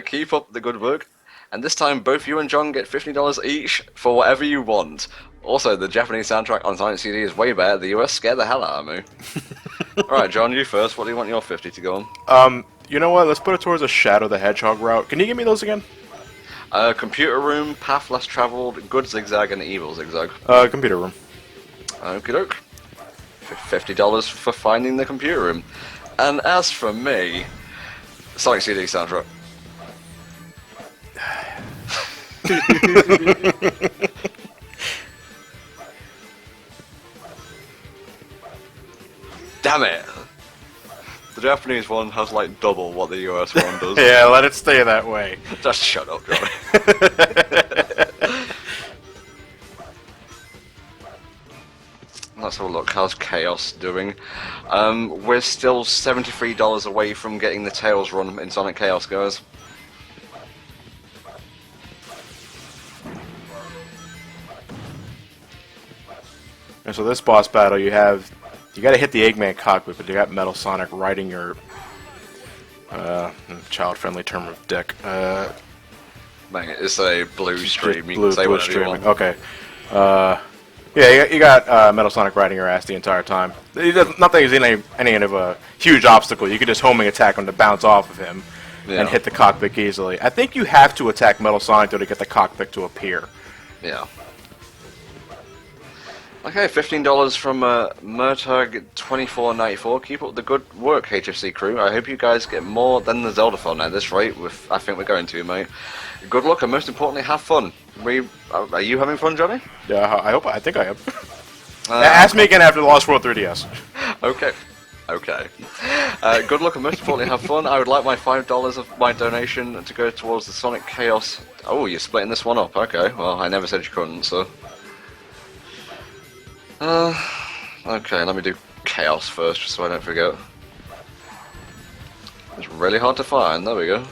Keep up the good work. And this time, both you and John get $50 each for whatever you want. Also, the Japanese soundtrack on Sonic CD is way better. The US scared the hell out of me. Alright, John, you first. What do you want your 50 to go on? You know what? Let's put it towards a Shadow the Hedgehog route. Can you give me those again? Computer Room, Path Less Traveled, Good Zigzag, and Evil Zigzag. Computer Room. Okie doke. $50 for finding the computer room. And as for me, Sonic CD soundtrack. Damn it! The Japanese one has like double what the US one does. Yeah, let it stay that way. Just shut up, Johnny. Let's have a look. How's Chaos doing? We're still $73 away from getting the Tails run in Sonic Chaos, guys. And so this boss battle, you got to hit the Eggman cockpit, but you got Metal Sonic riding your child-friendly term of dick. Bang it! It's a blue stream. You Blue can say whatever you streaming. want. Okay. Yeah, you got Metal Sonic riding your ass the entire time. Nothing is any of a huge obstacle. You can just homing attack him to bounce off of him and hit the cockpit easily. I think you have to attack Metal Sonic though to get the cockpit to appear. Yeah. Okay, $15 from Murtag2494. Keep up the good work, HFC crew. I hope you guys get more than the Zelda-thon at this rate. I think we're going to, mate. Good luck, and most importantly, have fun. Are you having fun, Johnny? Yeah, I think I am. Ask me again after the Lost World 3DS. Okay. Good luck, and most importantly, have fun. I would like my $5 of my donation to go towards the Sonic Chaos. Oh, you're splitting this one up. Okay, well, I never said you couldn't, so... okay, let me do Chaos first, just so I don't forget. It's really hard to find, there we go.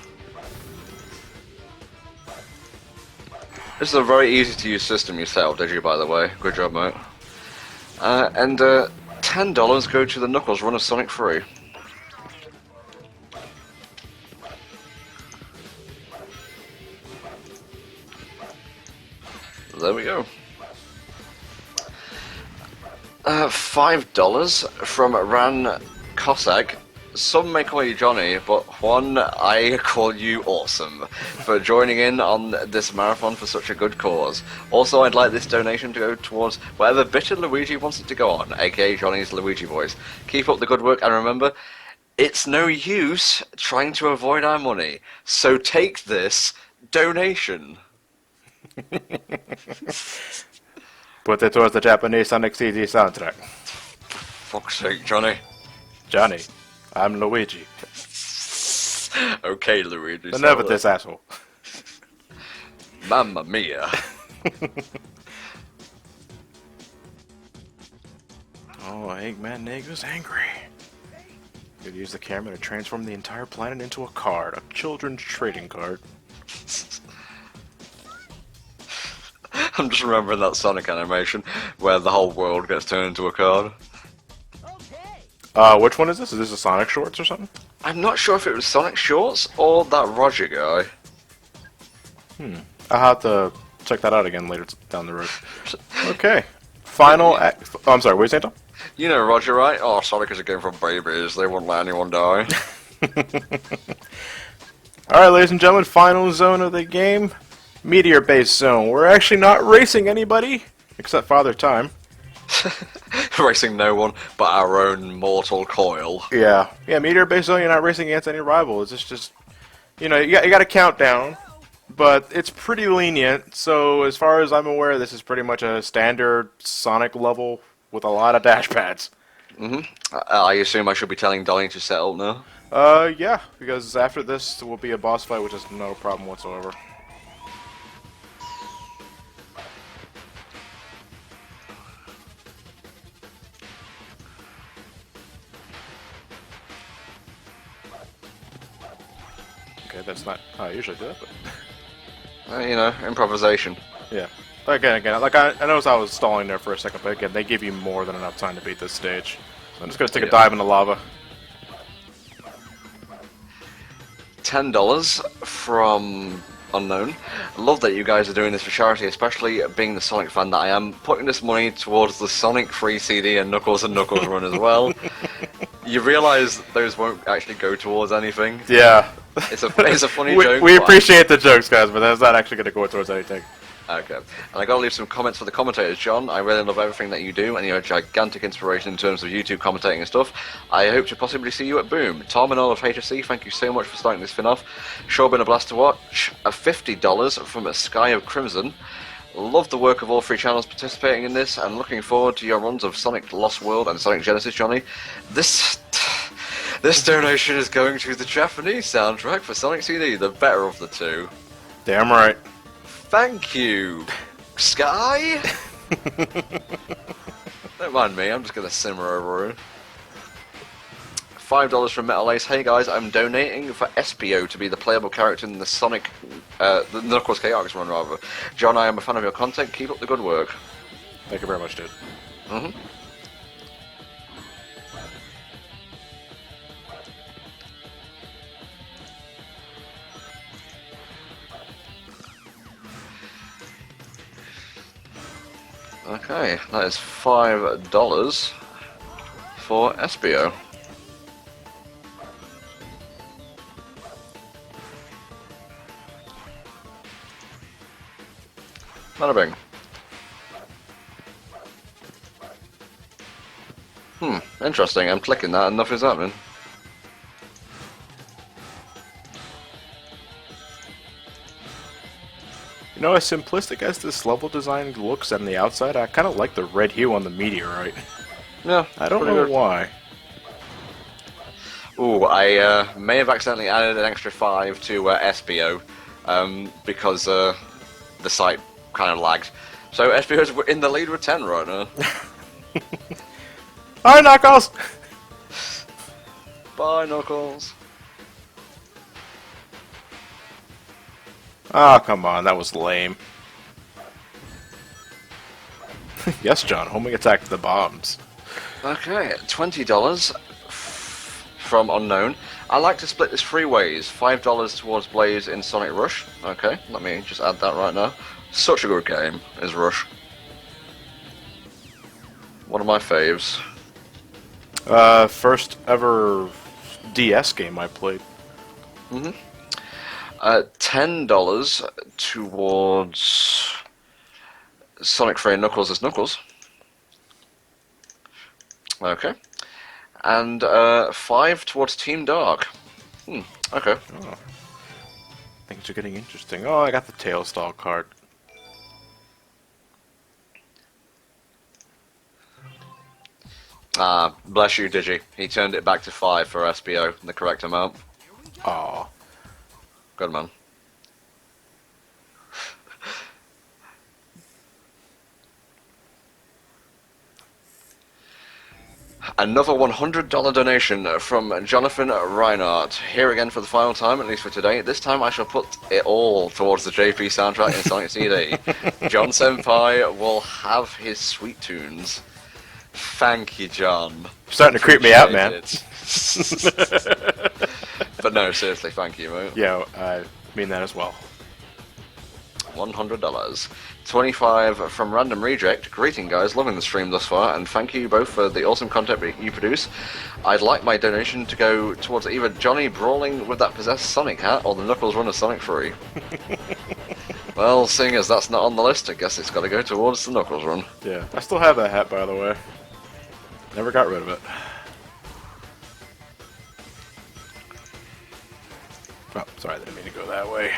This is a very easy to use system you set up, did you, by the way? Good job, mate. And $10 go to the Knuckles run of Sonic 3. There we go. $5 from Ran Cossack. some may call you Johnny, but Juan, I call you awesome for joining in on this marathon for such a good cause. Also, I'd like this donation to go towards whatever bitter Luigi wants it to go on, aka Johnny's Luigi voice. Keep up the good work, and remember, it's no use trying to avoid our money, so take this donation. Put it towards the Japanese Sonic CD soundtrack. Fuck's sake, Johnny. Johnny, I'm Luigi. Okay, Luigi. Enough with this asshole. Mamma mia. Oh, Eggman Nega's angry. Could use the camera to transform the entire planet into a card, a children's trading card. I'm just remembering that Sonic animation where the whole world gets turned into a card. Which one is this? Is this a Sonic Shorts or something? I'm not sure if it was Sonic Shorts or that Roger guy. I'll have to check that out again later down the road. Okay. Final act. Oh, I'm sorry, what are you saying, Tom? You know Roger, right? Oh, Sonic is a game for babies. They won't let anyone die. Alright, ladies and gentlemen, final zone of the game. Meteor-based zone. We're actually not racing anybody, except Father Time. Racing no one but our own mortal coil. Yeah, meteor-based zone, you're not racing against any rivals. It's just, you know, you got a countdown, but it's pretty lenient, so as far as I'm aware, this is pretty much a standard Sonic level with a lot of dash pads. I assume I should be telling Donnie to set up now? Yeah, because after this will be a boss fight, which is no problem whatsoever. Okay, that's not how I usually do it, but... You know, improvisation. Yeah. Again, like I noticed I was stalling there for a second, but again, they give you more than enough time to beat this stage. So I'm just gonna take a dive in the lava. $10 from Unknown. I love that you guys are doing this for charity, especially being the Sonic fan that I am. Putting this money towards the Sonic free CD and Knuckles run as well. You realise those won't actually go towards anything. Yeah. It's a funny joke. We appreciate the jokes, guys, but that's not actually going to go towards anything. Okay. And I gotta leave some comments for the commentators, John. I really love everything that you do, and you're a gigantic inspiration in terms of YouTube commentating and stuff. I hope to possibly see you at Boom. Tom and all of HFC, thank you so much for starting this fin off. Sure been a blast to watch. $50 from a Sky of Crimson. Love the work of all three channels participating in this, and looking forward to your runs of Sonic Lost World and Sonic Genesis, Johnny. This donation is going to the Japanese soundtrack for Sonic CD, the better of the two. Damn right. Thank you, Sky. Don't mind me, I'm just gonna simmer over it. $5 from Metal Ace. Hey guys, I'm donating for SPO to be the playable character in the Sonic, the Knuckles Chaotix run rather. John, I am a fan of your content. Keep up the good work. Thank you very much, dude. Okay, that is $5 for SBO. Bada bing. Interesting. I'm clicking that and nothing's happening. You know, as simplistic as this level design looks on the outside, I kind of like the red hue on the meteorite. Yeah, I don't know why. Ooh, I may have accidentally added an extra 5 to SBO because the site kind of lagged. So SBO's in the lead with 10 right now. Hi, Knuckles! Bye, Knuckles. Oh, come on, that was lame. Yes, John, homing attack to the bombs. Okay, $20 from Unknown. I like to split this 3 ways. $5 towards Blaze in Sonic Rush. Okay, let me just add that right now. Such a good game is Rush. One of my faves. First ever DS game I played. $10 towards Sonic 3 and Knuckles as Knuckles. Okay. And 5 towards Team Dark. Okay. Oh, things are getting interesting. Oh, I got the Tailstall card. Ah, bless you, Digi. He turned it back to 5 for SBO, the correct amount. Aw. Good man. Another $100 donation from Jonathan Reinhardt. Here again for the final time, at least for today. This time I shall put it all towards the JP soundtrack in Sonic CD. John Senpai will have his sweet tunes. Thank you, John. You're starting to creep me out, man. But no, seriously, thank you, mate. Yeah, I mean that as well. $100. 25 from Random Reject. Greeting, guys. Loving the stream thus far, and thank you both for the awesome content you produce. I'd like my donation to go towards either Johnny brawling with that possessed Sonic hat or the Knuckles run of Sonic 3. Well, seeing as that's not on the list, I guess it's got to go towards the Knuckles run. Yeah, I still have that hat, by the way. Never got rid of it. Oh, sorry, I didn't mean to go that way.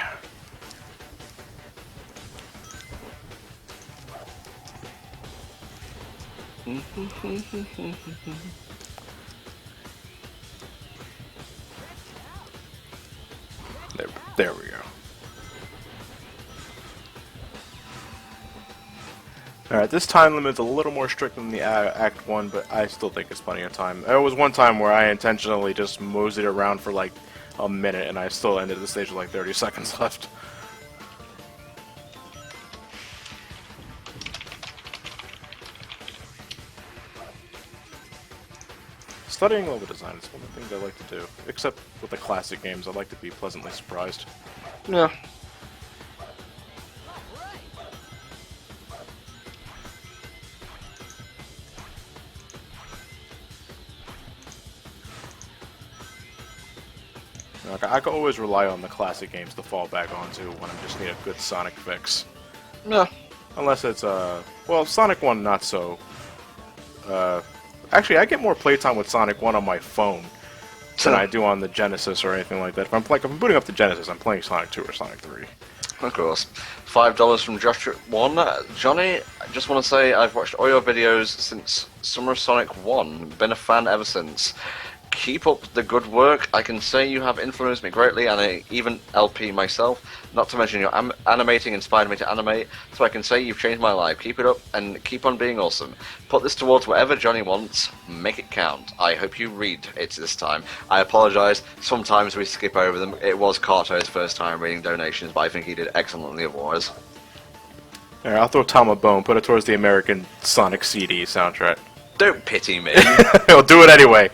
There we go. Alright, this time limit's a little more strict than the Act 1, but I still think it's plenty of time. There was one time where I intentionally just moseyed around for like a minute, and I still ended the stage with like 30 seconds left. Studying level design is one of the things I like to do. Except with the classic games, I like to be pleasantly surprised. Yeah. Like, I can always rely on the classic games to fall back onto when I just need a good Sonic fix. Yeah. Unless it's, well, Sonic 1 not so. Actually, I get more playtime with Sonic 1 on my phone than I do on the Genesis or anything like that. If I'm booting up the Genesis, I'm playing Sonic 2 or Sonic 3. Of course. $5 from Joshua 1. Johnny, I just want to say I've watched all your videos since Summer of Sonic 1. Been a fan ever since. Keep up the good work. I can say you have influenced me greatly, and I even LP myself. Not to mention your animating inspired me to animate, so I can say you've changed my life. Keep it up, and keep on being awesome. Put this towards whatever Johnny wants. Make it count. I hope you read it this time. I apologise. Sometimes we skip over them. It was Carto's first time reading donations, but I think he did excellently otherwise. Alright, I'll throw Tom a bone. Put it towards the American Sonic CD soundtrack. Don't pity me. He'll do it anyway.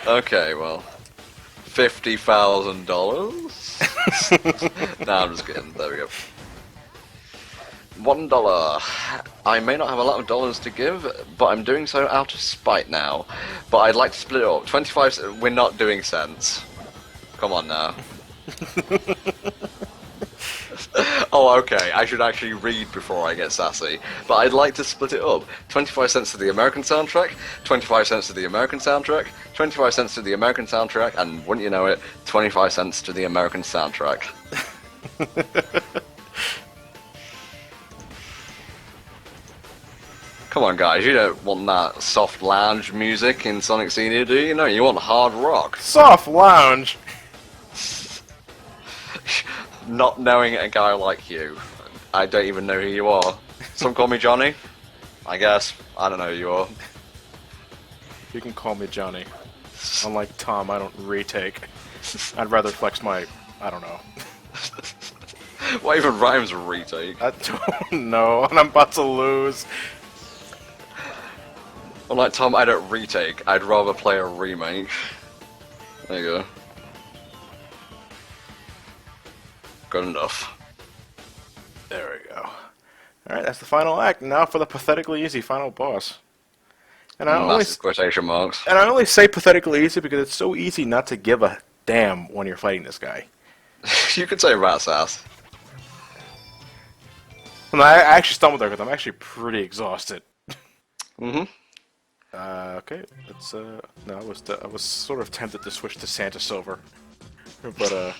Okay, well, $50,000. Nah, I'm just kidding. There we go. $1. I may not have a lot of dollars to give, but I'm doing so out of spite now. But I'd like to split it up. 25. We're not doing cents. Come on now. Oh, okay. I should actually read before I get sassy. But I'd like to split it up. 25 cents to the American soundtrack, 25 cents to the American soundtrack, 25 cents to the American soundtrack, and wouldn't you know it, 25 cents to the American soundtrack. Come on, guys. You don't want that soft lounge music in Sonic CD, do you? No, you want hard rock. Soft lounge? Not knowing a guy like you. I don't even know who you are. Some call me Johnny. I guess. I don't know who you are. You can call me Johnny. Unlike Tom, I don't retake. I'd rather flex my... I don't know. What even rhymes with retake? I don't know, and I'm about to lose. Unlike Tom, I don't retake. I'd rather play a remake. There you go. Good enough. There we go. Alright, that's the final act. Now for the pathetically easy final boss. And I only Massive quotation marks. and I only say pathetically easy because it's so easy not to give a damn when you're fighting this guy. You could say rat's ass. Well, I actually stumbled there because I'm actually pretty exhausted. Mm-hmm. Okay, let's no, I was sort of tempted to switch to Santa Silver, but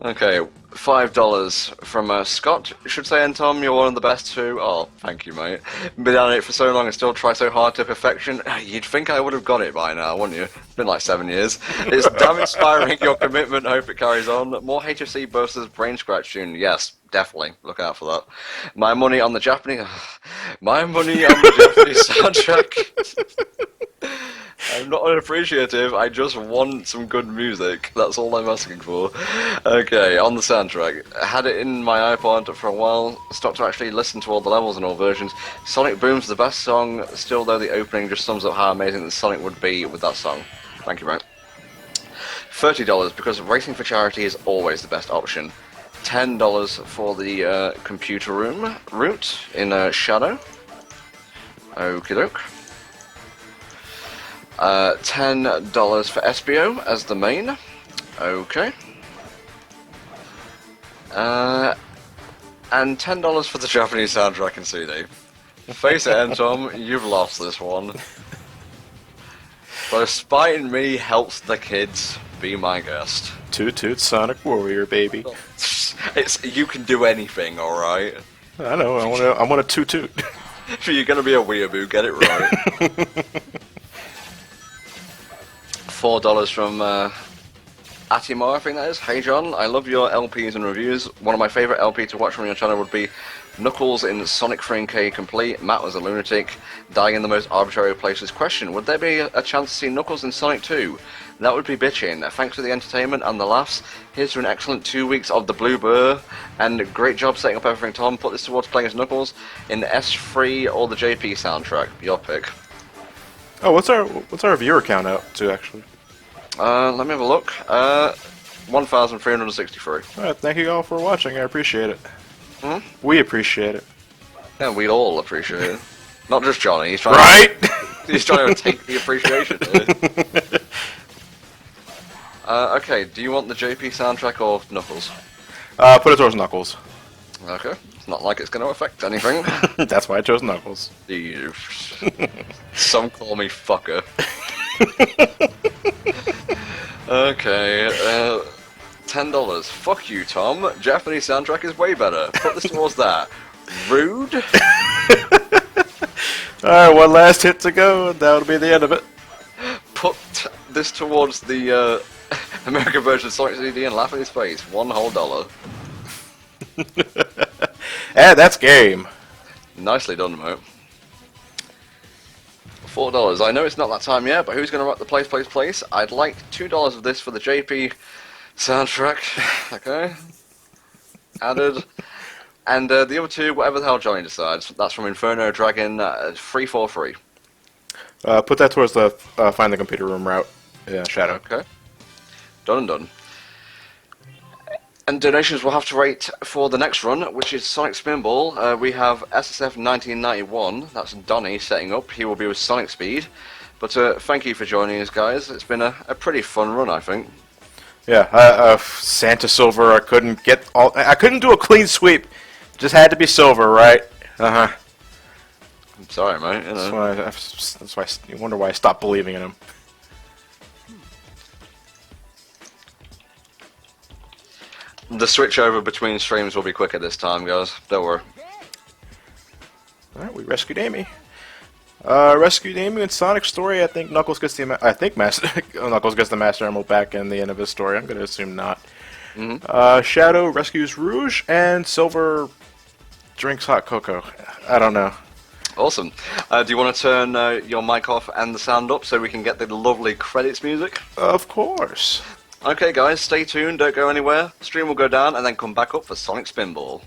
Okay, $5 from Scott. Should say, and Tom, you're one of the best too. Oh, thank you, mate. Been on it for so long and still try so hard to perfection. You'd think I would have got it by now, wouldn't you? It's been like 7 years. It's damn inspiring, your commitment. Hope it carries on. More HFC versus Brain Scratch tune. Yes, definitely. Look out for that. My money on the Japanese. My money on the Japanese soundtrack. I'm not unappreciative, I just want some good music. That's all I'm asking for. Okay, on the soundtrack. I had it in my iPod for a while, stopped to actually listen to all the levels and all versions. Sonic Boom's the best song, still though the opening just sums up how amazing the Sonic would be with that song. Thank you, mate. $30, because racing for charity is always the best option. $10 for the computer room route in Shadow. Okie doke. $10 for SBO as the main. Okay. And $10 for the Japanese soundtrack and CD. Face it, Tom, you've lost this one. But spiting me helps the kids. Be my guest. Toot toot Sonic Warrior, baby. It's you can do anything, all right. I know. I want to toot toot. If you're gonna be a weeaboo, get it right. $4 from Atimar, I think that is. Hey John, I love your LPs and reviews. One of my favourite LP to watch from your channel would be Knuckles in Sonic 3K Complete. Matt was a lunatic, dying in the most arbitrary places. Question, would there be a chance to see Knuckles in Sonic 2? That would be bitchin'. Thanks for the entertainment and the laughs. Here's to an excellent 2 weeks of the Blue Burr, and great job setting up everything, Tom. Put this towards playing as Knuckles in the S3 or the JP soundtrack. Your pick. Oh, what's our viewer count out to actually? Let me have a look. 1,363. Alright, thank you all for watching. I appreciate it. Hmm? We appreciate it. Yeah, we all appreciate it. Not just Johnny. He's trying. Right? He's trying to take the appreciation. Okay. Do you want the JP soundtrack or Knuckles? Put it towards Knuckles. Okay. It's not like it's going to affect anything. That's why I chose Knuckles. You. Some call me fucker. Okay, $10. Fuck you, Tom. Japanese soundtrack is way better. Put this towards that. Rude. Alright, one last hit to go, and that'll be the end of it. Put this towards the American version of Sonic CD and laugh in his face. $1 whole. And that's game. Nicely done, mate. $4. I know it's not that time yet, but who's going to rock the place? I'd like $2 of this for the JP soundtrack. Okay. Added. And the other two, whatever the hell Johnny decides. That's from Inferno Dragon 343. Put that towards the find the computer room route. Yeah, Shadow. Okay. Done and done. And donations will have to wait for the next run, which is Sonic Spinball. We have SSF 1991. That's Donny setting up. He will be with Sonic Speed. But thank you for joining us, guys. It's been a pretty fun run, I think. Yeah, Santa Silver. I couldn't do a clean sweep. Just had to be silver, right? Uh huh. I'm sorry, mate. You know. That's why you wonder why I stopped believing in him. The switch over between streams will be quicker this time, guys. Don't worry. Alright, we rescued Amy. Rescued Amy in Sonic story. I think Knuckles gets the Knuckles gets the Master Emerald back in the end of his story. I'm gonna assume not. Mm-hmm. Shadow rescues Rouge, and Silver drinks hot cocoa. I don't know. Awesome. Do you want to turn your mic off and the sound up so we can get the lovely credits music? Of course. Okay, guys, stay tuned. Don't go anywhere. Stream will go down and then come back up for Sonic Spinball.